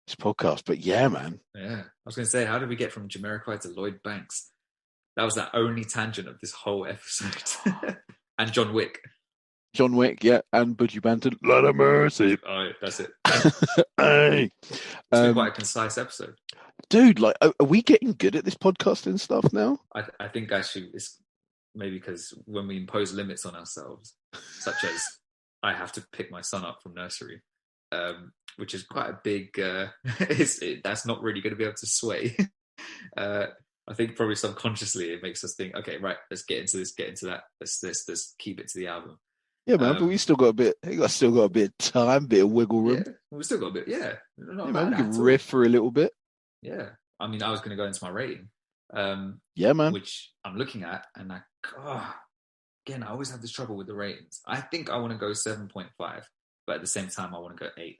podcast. But yeah, man. Yeah, I was going to say, how did we get from Jamiroquai to Lloyd Banks? That was the only tangent of this whole episode. And John Wick. John Wick, yeah, and Budgie Banton. Lot of mercy. Oh, that's it. Hey. It's been quite a concise episode. Dude, like, are we getting good at this podcasting stuff now? I think actually it's maybe because when we impose limits on ourselves, such as I have to pick my son up from nursery, which is quite a big, that's not really going to be able to sway. I think probably subconsciously it makes us think, okay, right, let's get into this, get into that. Let's keep it to the album. Yeah, man, but we still got a bit of time, bit of wiggle room. Yeah, we still got a bit, yeah. Man, we can riff for a little bit. Yeah. I mean, I was going to go into my rating. Yeah, man. Which I'm looking at, and again, I always have this trouble with the ratings. I think I want to go 7.5, but at the same time, I want to go 8.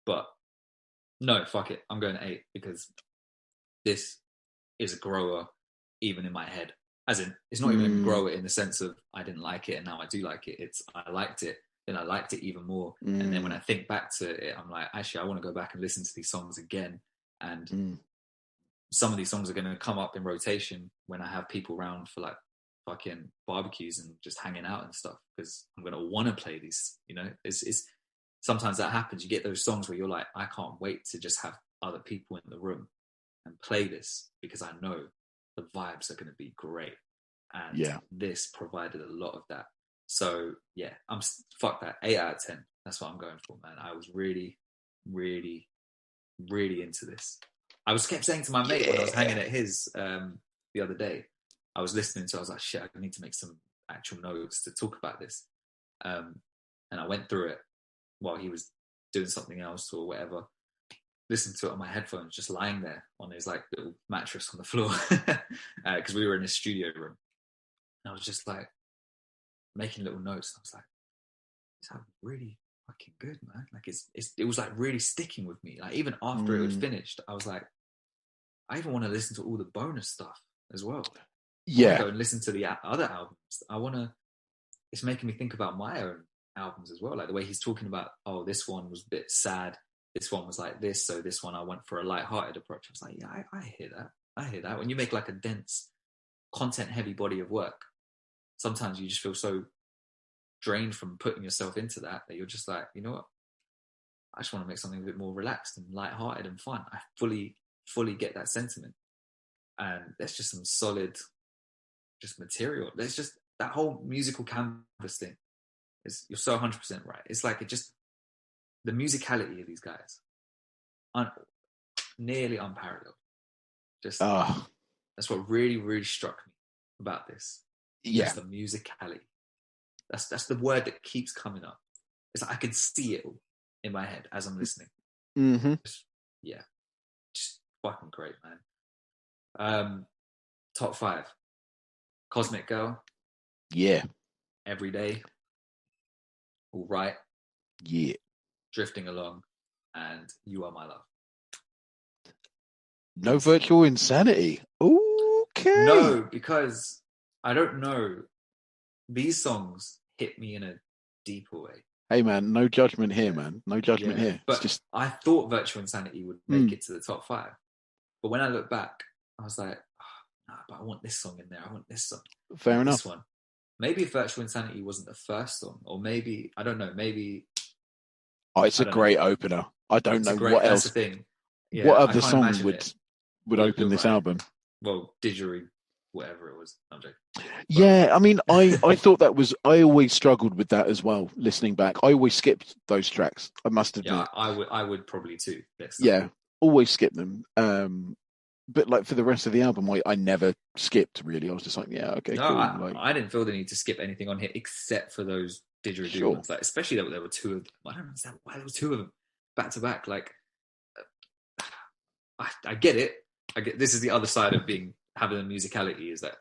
But no, fuck it. I'm going 8 because this is a grower even in my head. As in, it's not even a grower in the sense of I didn't like it and now I do like it. It's I liked it, then I liked it even more. And then when I think back to it, I'm like, actually, I want to go back and listen to these songs again. And some of these songs are going to come up in rotation when I have people around for like fucking barbecues and just hanging out and stuff, because I'm going to want to play these, you know. It's sometimes that happens. You get those songs where you're like, I can't wait to just have other people in the room and play this because I know the vibes are going to be great. And this provided a lot of that. So yeah, fuck that. 8 out of 10. That's what I'm going for, man. I was really, really, really into this. I was kept saying to my mate when I was hanging at his the other day, I was listening to, I was like, shit, I need to make some actual notes to talk about this. And I went through it while he was doing something else or whatever, listened to it on my headphones, just lying there on his like little mattress on the floor, because we were in a studio room. And I was just like making little notes. I was like, this album's really fucking good, man. Like it was like really sticking with me. Like even after it was finished, I was like, I even want to listen to all the bonus stuff as well. I want to go and listen to the other albums. It's making me think about my own albums as well. Like the way he's talking about, oh, this one was a bit sad. This one was like this. So this one I went for a lighthearted approach. I was like, yeah, I hear that. I hear that. When you make like a dense, content heavy body of work, sometimes you just feel so drained from putting yourself into that you're just like, you know what? I just want to make something a bit more relaxed and lighthearted and fun. I fully get that sentiment. And there's just some solid just material. There's just that whole musical canvas thing. You're so 100% right. It's like the musicality of these guys, nearly unparalleled. Just that's what really, really struck me about this. Yeah, just the musicality. That's the word that keeps coming up. It's like I can see it all in my head as I'm listening. Mm-hmm. Just fucking great, man. Top 5. Cosmic Girl. Yeah. Every Day. All Right. Yeah. Drifting Along. And You Are My Love. No Virtual Insanity. Okay. No, because I don't know. These songs hit me in a deeper way. Hey, man, no judgment here, man. No judgment here. But just... I thought Virtual Insanity would make it to the top 5. But when I look back, I was like, oh, no, but I want this song in there. I want this song. Fair enough. This one. Maybe if Virtual Insanity wasn't the first song, or maybe, I don't know, maybe... Oh, it's a great opener. I don't know what else. That's the thing. Yeah, what other song would open this album? Well, Didgeridoo, whatever it was. I'm joking. Yeah, I mean, I thought that was... I always struggled with that as well, listening back. I always skipped those tracks, I must admit. Yeah, I would probably too. Yeah, always skip them. But like for the rest of the album, I never skipped really. I was just like, yeah, okay, no, cool. I didn't feel the need to skip anything on here except for those didgeridoo ones. Like, especially that there were 2 of them. I don't understand why there were 2 of them back to back. Like, I get it. This is the other side of having a musicality, is that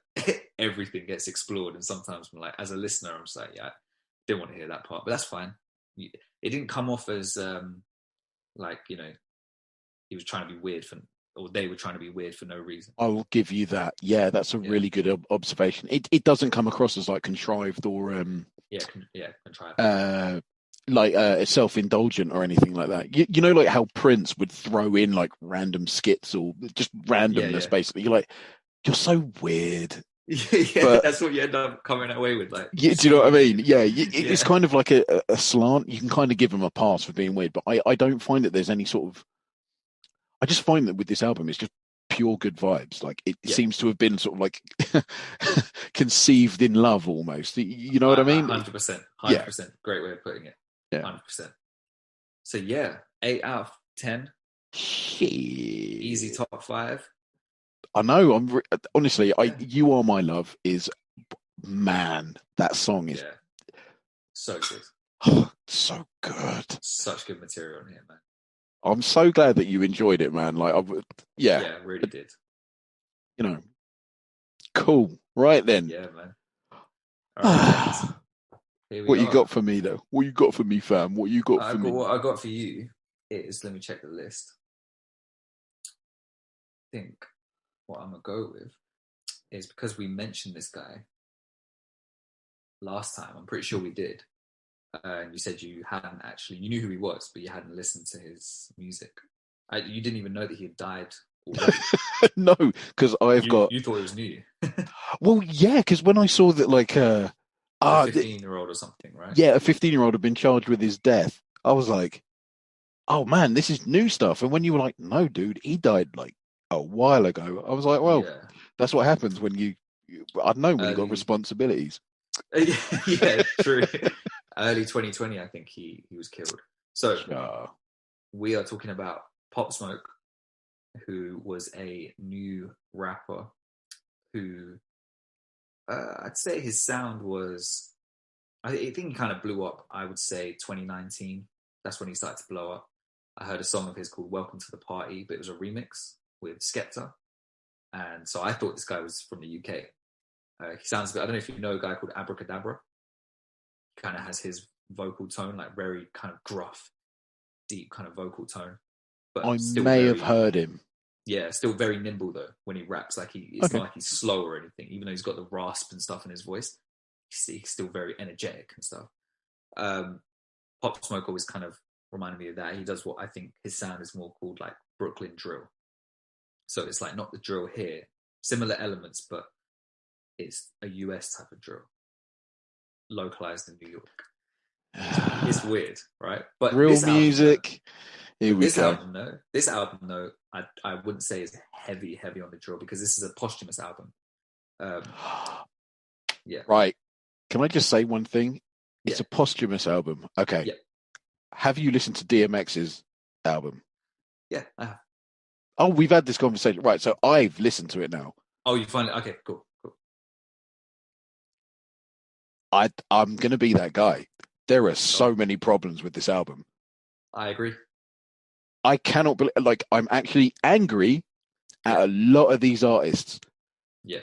everything gets explored. And sometimes, I'm like, as a listener, I'm just like, yeah, I didn't want to hear that part, but that's fine. It didn't come off as like, you know, he was trying to be weird or they were trying to be weird for no reason. I will give you that. Yeah, that's a really good observation. It doesn't come across as like contrived or contrived. Like self-indulgent or anything like that. You know, like how Prince would throw in like random skits or just randomness. Basically, you're like, you're so weird. But that's what you end up coming away with. Like, do you know what I mean? Yeah, it's kind of like a slant. You can kind of give them a pass for being weird, but I don't find that there's any sort of... I just find that with this album, it's just pure good vibes. Like it seems to have been sort of like conceived in love almost. You know what I mean? 100%. 100%. Great way of putting it. Yeah. 100%. So 8 out of 10. Easy top 5. I know. Honestly, You Are My Love is, man, that song is so good. So good. Such good material in here, man. I'm so glad that you enjoyed it, man. Like, I really did. You know, cool. Right then. Yeah, man. All right. What you got for me, though? What you got for me, fam? What you got for me? What I got for you is, let me check the list. I think what I'm gonna go with is, because we mentioned this guy last time. I'm pretty sure we did. And you said you knew who he was, but you hadn't listened to his music. You didn't even know that he had died already. No, because You thought it was new. Well, yeah, because when I saw that, like, a 15-year-old or something, right? Yeah, a 15-year-old had been charged with his death. I was like, oh man, this is new stuff. And when you were like, no, dude, he died like a while ago. I was like, well, that's what happens when you I don't know, when you got responsibilities. Yeah, true. Early 2020, I think he was killed. So we are talking about Pop Smoke, who was a new rapper who I'd say his sound was. I think he kind of blew up. I would say 2019. That's when he started to blow up. I heard a song of his called "Welcome to the Party," but it was a remix with Skepta, and so I thought this guy was from the UK. He sounds a bit. I don't know if you know a guy called Abracadabra. He kind of has his vocal tone like very kind of gruff, deep kind of vocal tone. But I may have heard him. Yeah, still very nimble though when he raps. Like it's not like he's slow or anything. Even though he's got the rasp and stuff in his voice, he's still very energetic and stuff. Pop Smoke always kind of reminded me of that. He does what I think his sound is more called like Brooklyn drill. So it's like not the drill here, similar elements, but it's a US type of drill, localized in New York. It's weird, right? But real music. Here we go. This album, though, I wouldn't say is heavy on the drill because this is a posthumous album. Yeah. Right. Can I just say one thing? It's a posthumous album. Okay. Yeah. Have you listened to DMX's album? Yeah, I have. Oh, we've had this conversation. Right. So I've listened to it now. Oh, you find it? Okay, cool. I'm going to be that guy. There are so many problems with this album. I agree. I cannot believe, like, I'm actually angry at a lot of these artists. Yeah.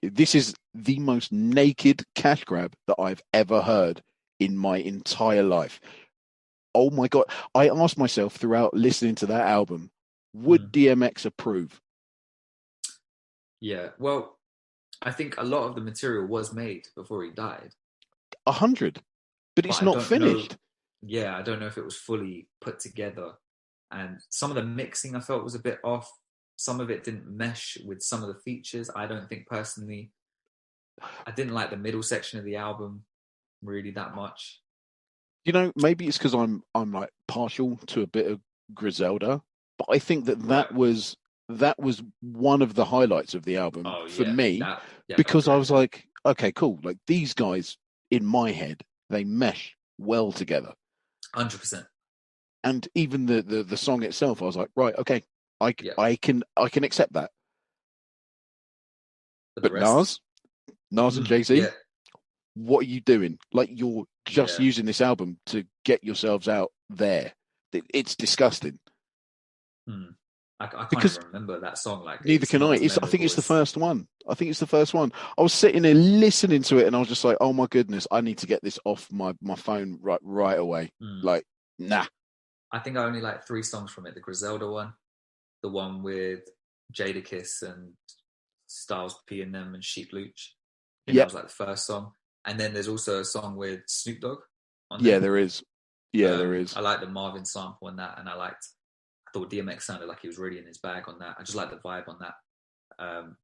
This is the most naked cash grab that I've ever heard in my entire life. Oh my God. I asked myself throughout listening to that album, would DMX approve? Yeah. Well, I think a lot of the material was made before he died. 100. But it's not finished. Yeah, I don't know if it was fully put together. And some of the mixing I felt was a bit off. Some of it didn't mesh with some of the features. I don't think personally. I didn't like the middle section of the album really that much. You know, maybe it's because I'm like partial to a bit of Griselda, but I think that was one of the highlights of the album for me because I was like, okay, cool. Like these guys in my head, they mesh well together. 100%. And even the song itself, I was like, right, okay, I can accept that. But Nas and Jay-Z, what are you doing? Like you're just using this album to get yourselves out there. It's disgusting. I can't even remember that song. Like neither can I. I think it's the first one. I I was sitting there listening to it, and I was just like, "Oh my goodness, I need to get this off my phone right away." Like, nah. I think I only like 3 songs from it: the Griselda one, the one with Jadakiss and Styles P and them and Sheep Luch. That was like the first song, and then there's also a song with Snoop Dogg. There is. There is. I like the Marvin sample on that, and I thought DMX sounded like he was really in his bag on that. I just like the vibe on that.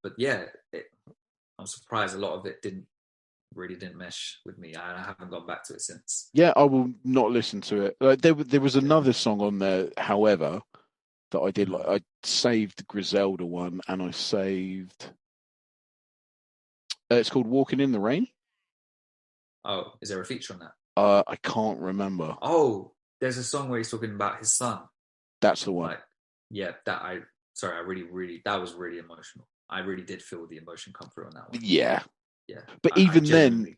But yeah, I'm surprised a lot of it didn't mesh with me. I haven't gone back to it since. Yeah, I will not listen to it. There was another song on there, however, that I did like. I saved the Griselda one, and I saved. It's called "Walking in the Rain." Oh, is there a feature on that? I can't remember. Oh, there's a song where he's talking about his son. That's the one. I was really emotional. I really did feel the emotion come through on that one. Yeah. But even then,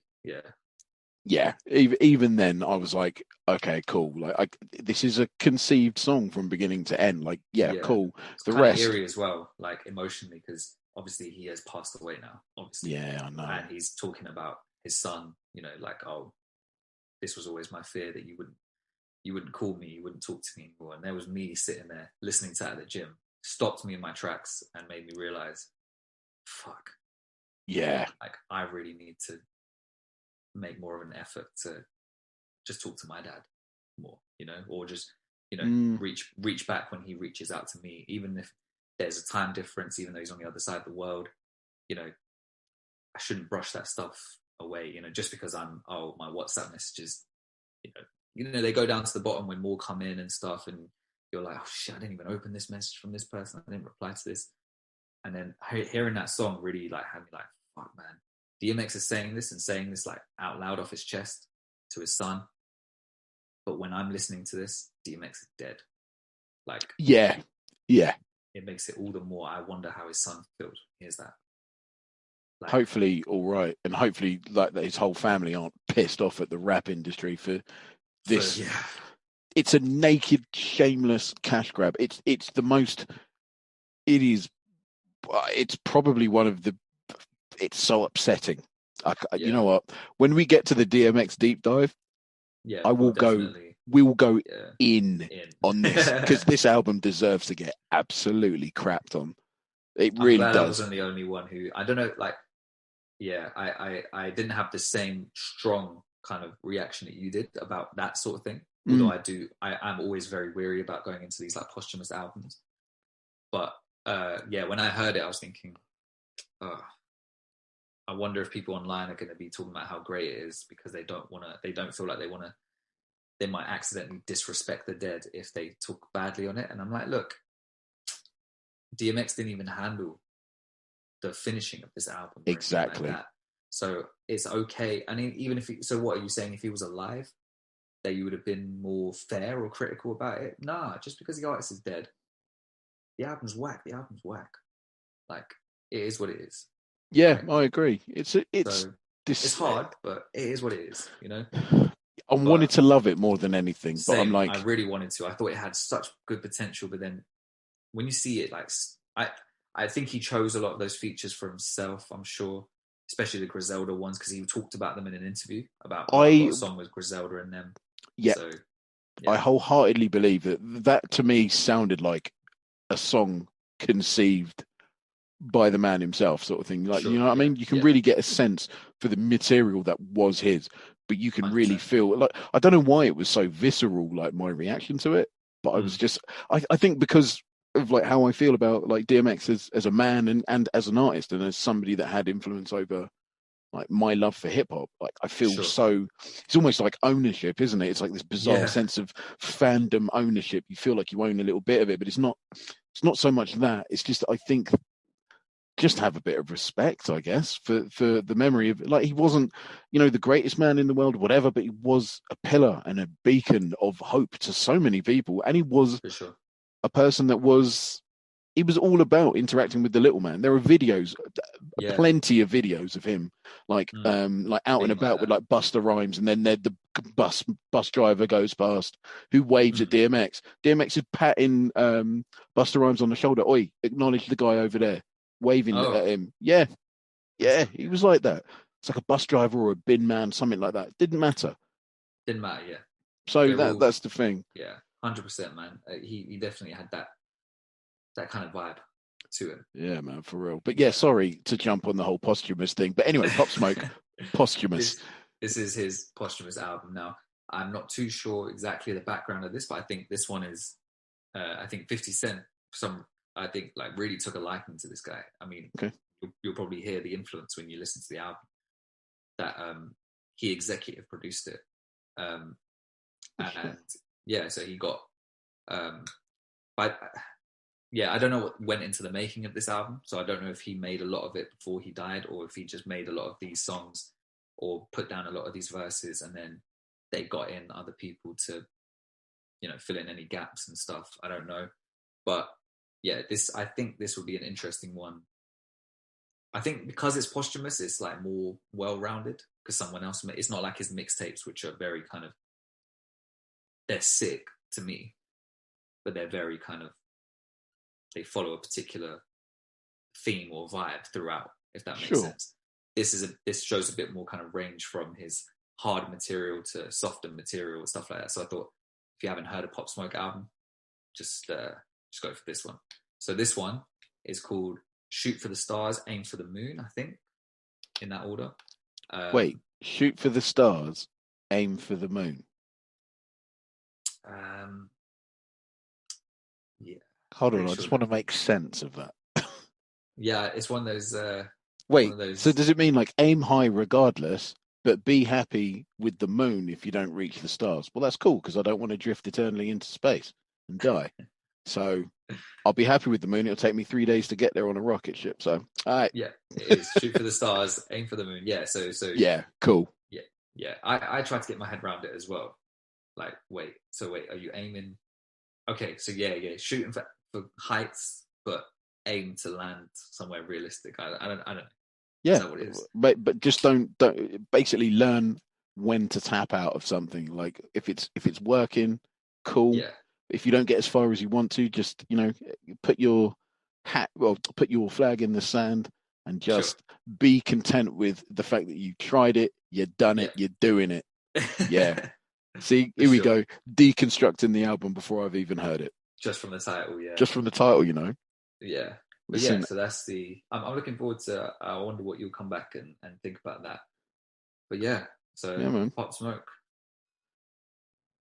even then, I was like, okay, cool. Like, this is a conceived song from beginning to end. Like, cool. It's the rest eerie as well, like emotionally, because obviously he has passed away now. Obviously, I know. And he's talking about his son. You know, like, oh, this was always my fear that you wouldn't call me, you wouldn't talk to me anymore. And there was me sitting there listening to that at the gym, stopped me in my tracks and made me realize, fuck. Yeah. Like, I really need to make more of an effort to just talk to my dad more, or just, reach back when he reaches out to me, even if there's a time difference, even though he's on the other side of the world. I shouldn't brush that stuff away, just because my WhatsApp messages, they go down to the bottom when more come in and stuff, and you're like, oh shit, I didn't even open this message from this person, I didn't reply to this. And then hearing that song really like had me like, fuck man, DMX is saying this like out loud off his chest to his son, but when I'm listening to this, DMX is dead. Like, it makes it all the more I wonder how his son feels. Here's that. Like, hopefully all right, and hopefully like his whole family aren't pissed off at the rap industry for this. yeah. It's a naked, shameless cash grab. It's the most. It is. It's probably one of the. It's so upsetting. You know what? When we get to the DMX deep dive, I will go. We will go in on this because this album deserves to get absolutely crapped on. It really does. I wasn't the only one who, I don't know, like, I didn't have the same strong kind of reaction that you did about that sort of thing. Although I'm always very weary about going into these like posthumous albums. But when I heard it, I was thinking, I wonder if people online are going to be talking about how great it is because they don't feel like they might accidentally disrespect the dead if they talk badly on it. And I'm like, look, DMX didn't even handle the finishing of this album. Exactly. Like that. So it's okay. I mean, even if so what are you saying? If he was alive, that you would have been more fair or critical about it? Nah, just because the artist is dead, the album's whack. Like, it is what it is. Yeah, right? I agree. It's hard, but it is what it is, you know? I wanted to love it more than anything, but same, I'm like... I really wanted to. I thought it had such good potential, but then when you see it, like, I think he chose a lot of those features for himself, I'm sure, especially the Griselda ones, because he talked about them in an interview about a song with Griselda in them. Yeah. So, I wholeheartedly believe that to me sounded like a song conceived by the man himself, sort of thing. Like, you know what I mean? You can really get a sense for the material that was his, but you can 100%. Really feel like, I don't know why it was so visceral, like my reaction to it, but I was just, I think because of like how I feel about like DMX as a man and as an artist and as somebody that had influence over like my love for hip hop. Like I feel so, it's almost like ownership, isn't it? It's like this bizarre sense of fandom ownership. You feel like you own a little bit of it, but it's not so much that. It's just, I think, just have a bit of respect, I guess, for the memory of, like, he wasn't, you know, the greatest man in the world, whatever, but he was a pillar and a beacon of hope to so many people. And he was a person that was, he was all about interacting with the little man. There are videos, plenty of videos of him, like out and about with like Busta Rhymes, and then the bus driver goes past who waves at DMX. DMX is patting Busta Rhymes on the shoulder. Oi, acknowledge the guy over there, waving at him. Yeah, he was like that. It's like a bus driver or a bin man, something like that. Didn't matter. Yeah. So that's the thing. Yeah, 100%, man. He definitely had that kind of vibe to it. Yeah, man, for real. But yeah, sorry to jump on the whole posthumous thing. But anyway, Pop Smoke, posthumous. This is his posthumous album. Now, I'm not too sure exactly the background of this, but I think this one is, I think 50 Cent, I think, like, really took a liking to this guy. I mean, you'll probably hear the influence when you listen to the album, that he executive produced it. And so he got, I don't know what went into the making of this album. So I don't know if he made a lot of it before he died, or if he just made a lot of these songs or put down a lot of these verses, and then they got in other people to, you know, fill in any gaps and stuff. I don't know. But yeah, I think this would be an interesting one. I think because it's posthumous, it's like more well-rounded, because someone else, it's not like his mixtapes, which are very kind of, they're sick to me, but they're very kind of, they follow a particular theme or vibe throughout, if that makes sense. This shows a bit more kind of range from his hard material to softer material and stuff like that. So I thought, if you haven't heard a Pop Smoke album, just go for this one. So this one is called Shoot for the Stars, Aim for the Moon, I think, in that order. Wait, Shoot for the Stars, Aim for the Moon. Yeah. Hold on, I just want to make sense of that. Yeah, it's one of those... Wait, so does it mean like aim high regardless, but be happy with the moon if you don't reach the stars? Well, that's cool, because I don't want to drift eternally into space and die. So I'll be happy with the moon. It'll take me 3 days to get there on a rocket ship. So, all right. Yeah, it is. Shoot for the stars, aim for the moon. Yeah, so yeah, cool. Yeah. I tried to get my head around it as well. Like, wait, are you aiming? Okay, so yeah, shooting for heights, but aim to land somewhere realistic. I don't know. Yeah, is that what it is? But just don't basically learn when to tap out of something. Like if it's working, cool. Yeah. If you don't get as far as you want to, just put your flag in the sand and just be content with the fact that you tried it, you've done it, you're doing it. Yeah. See, here we go, deconstructing the album before I've even heard it. Just from the title, yeah. Just from the title, Yeah. But yeah, so that's I'm looking forward to, I wonder what you'll come back and think about that. But yeah, so man. Pop Smoke.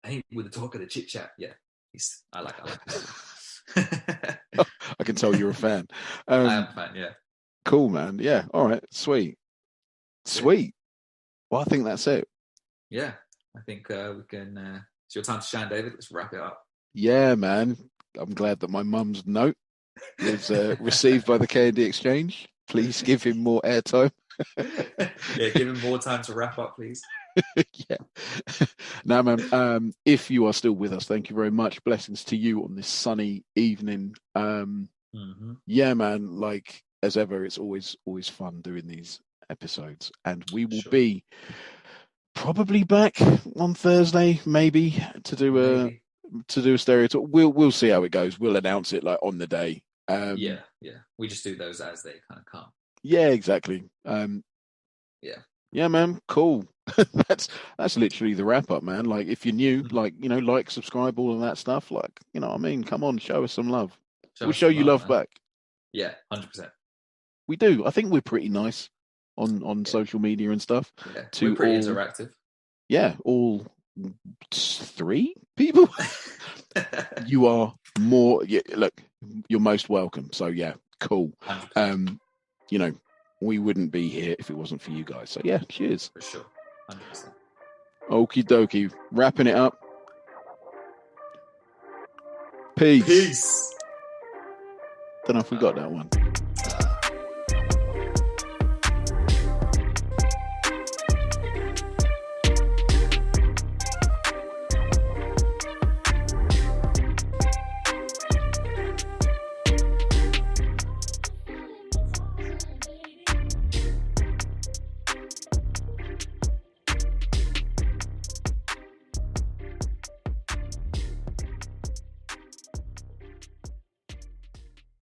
I think with the talk of the chit chat, yeah. I like this. I can tell you're a fan. I am a fan, yeah. Cool, man. Yeah. All right. Sweet. Well, I think that's it. Yeah. I think we can, it's your time to shine, David. Let's wrap it up. Yeah, man. I'm glad that my mum's note was received by the K&D Exchange. Please give him more airtime. Yeah, give him more time to wrap up, please. Yeah. Now, man, if you are still with us, thank you very much. Blessings to you on this sunny evening. Yeah, man, like as ever, it's always fun doing these episodes, and we will be probably back on Thursday, maybe to do a stereo talk. We'll see how it goes. We'll announce it like on the day. Yeah. We just do those as they kind of come. Yeah, exactly. Yeah, man, cool. That's literally the wrap up, man. Like if you're new, like, subscribe, all of that stuff. Like, what I mean? Come on, show us some love. We'll show you love back. Yeah, 100%. We do. I think we're pretty nice on social media and stuff. Yeah, we're pretty interactive. Yeah, all 3 people. You are more. Yeah, look, you're most welcome. So yeah, cool. 100%. We wouldn't be here if it wasn't for you guys. So yeah, cheers. For sure. 100%. Okie dokie. Wrapping it up. Peace. Peace. Don't know if we got that one.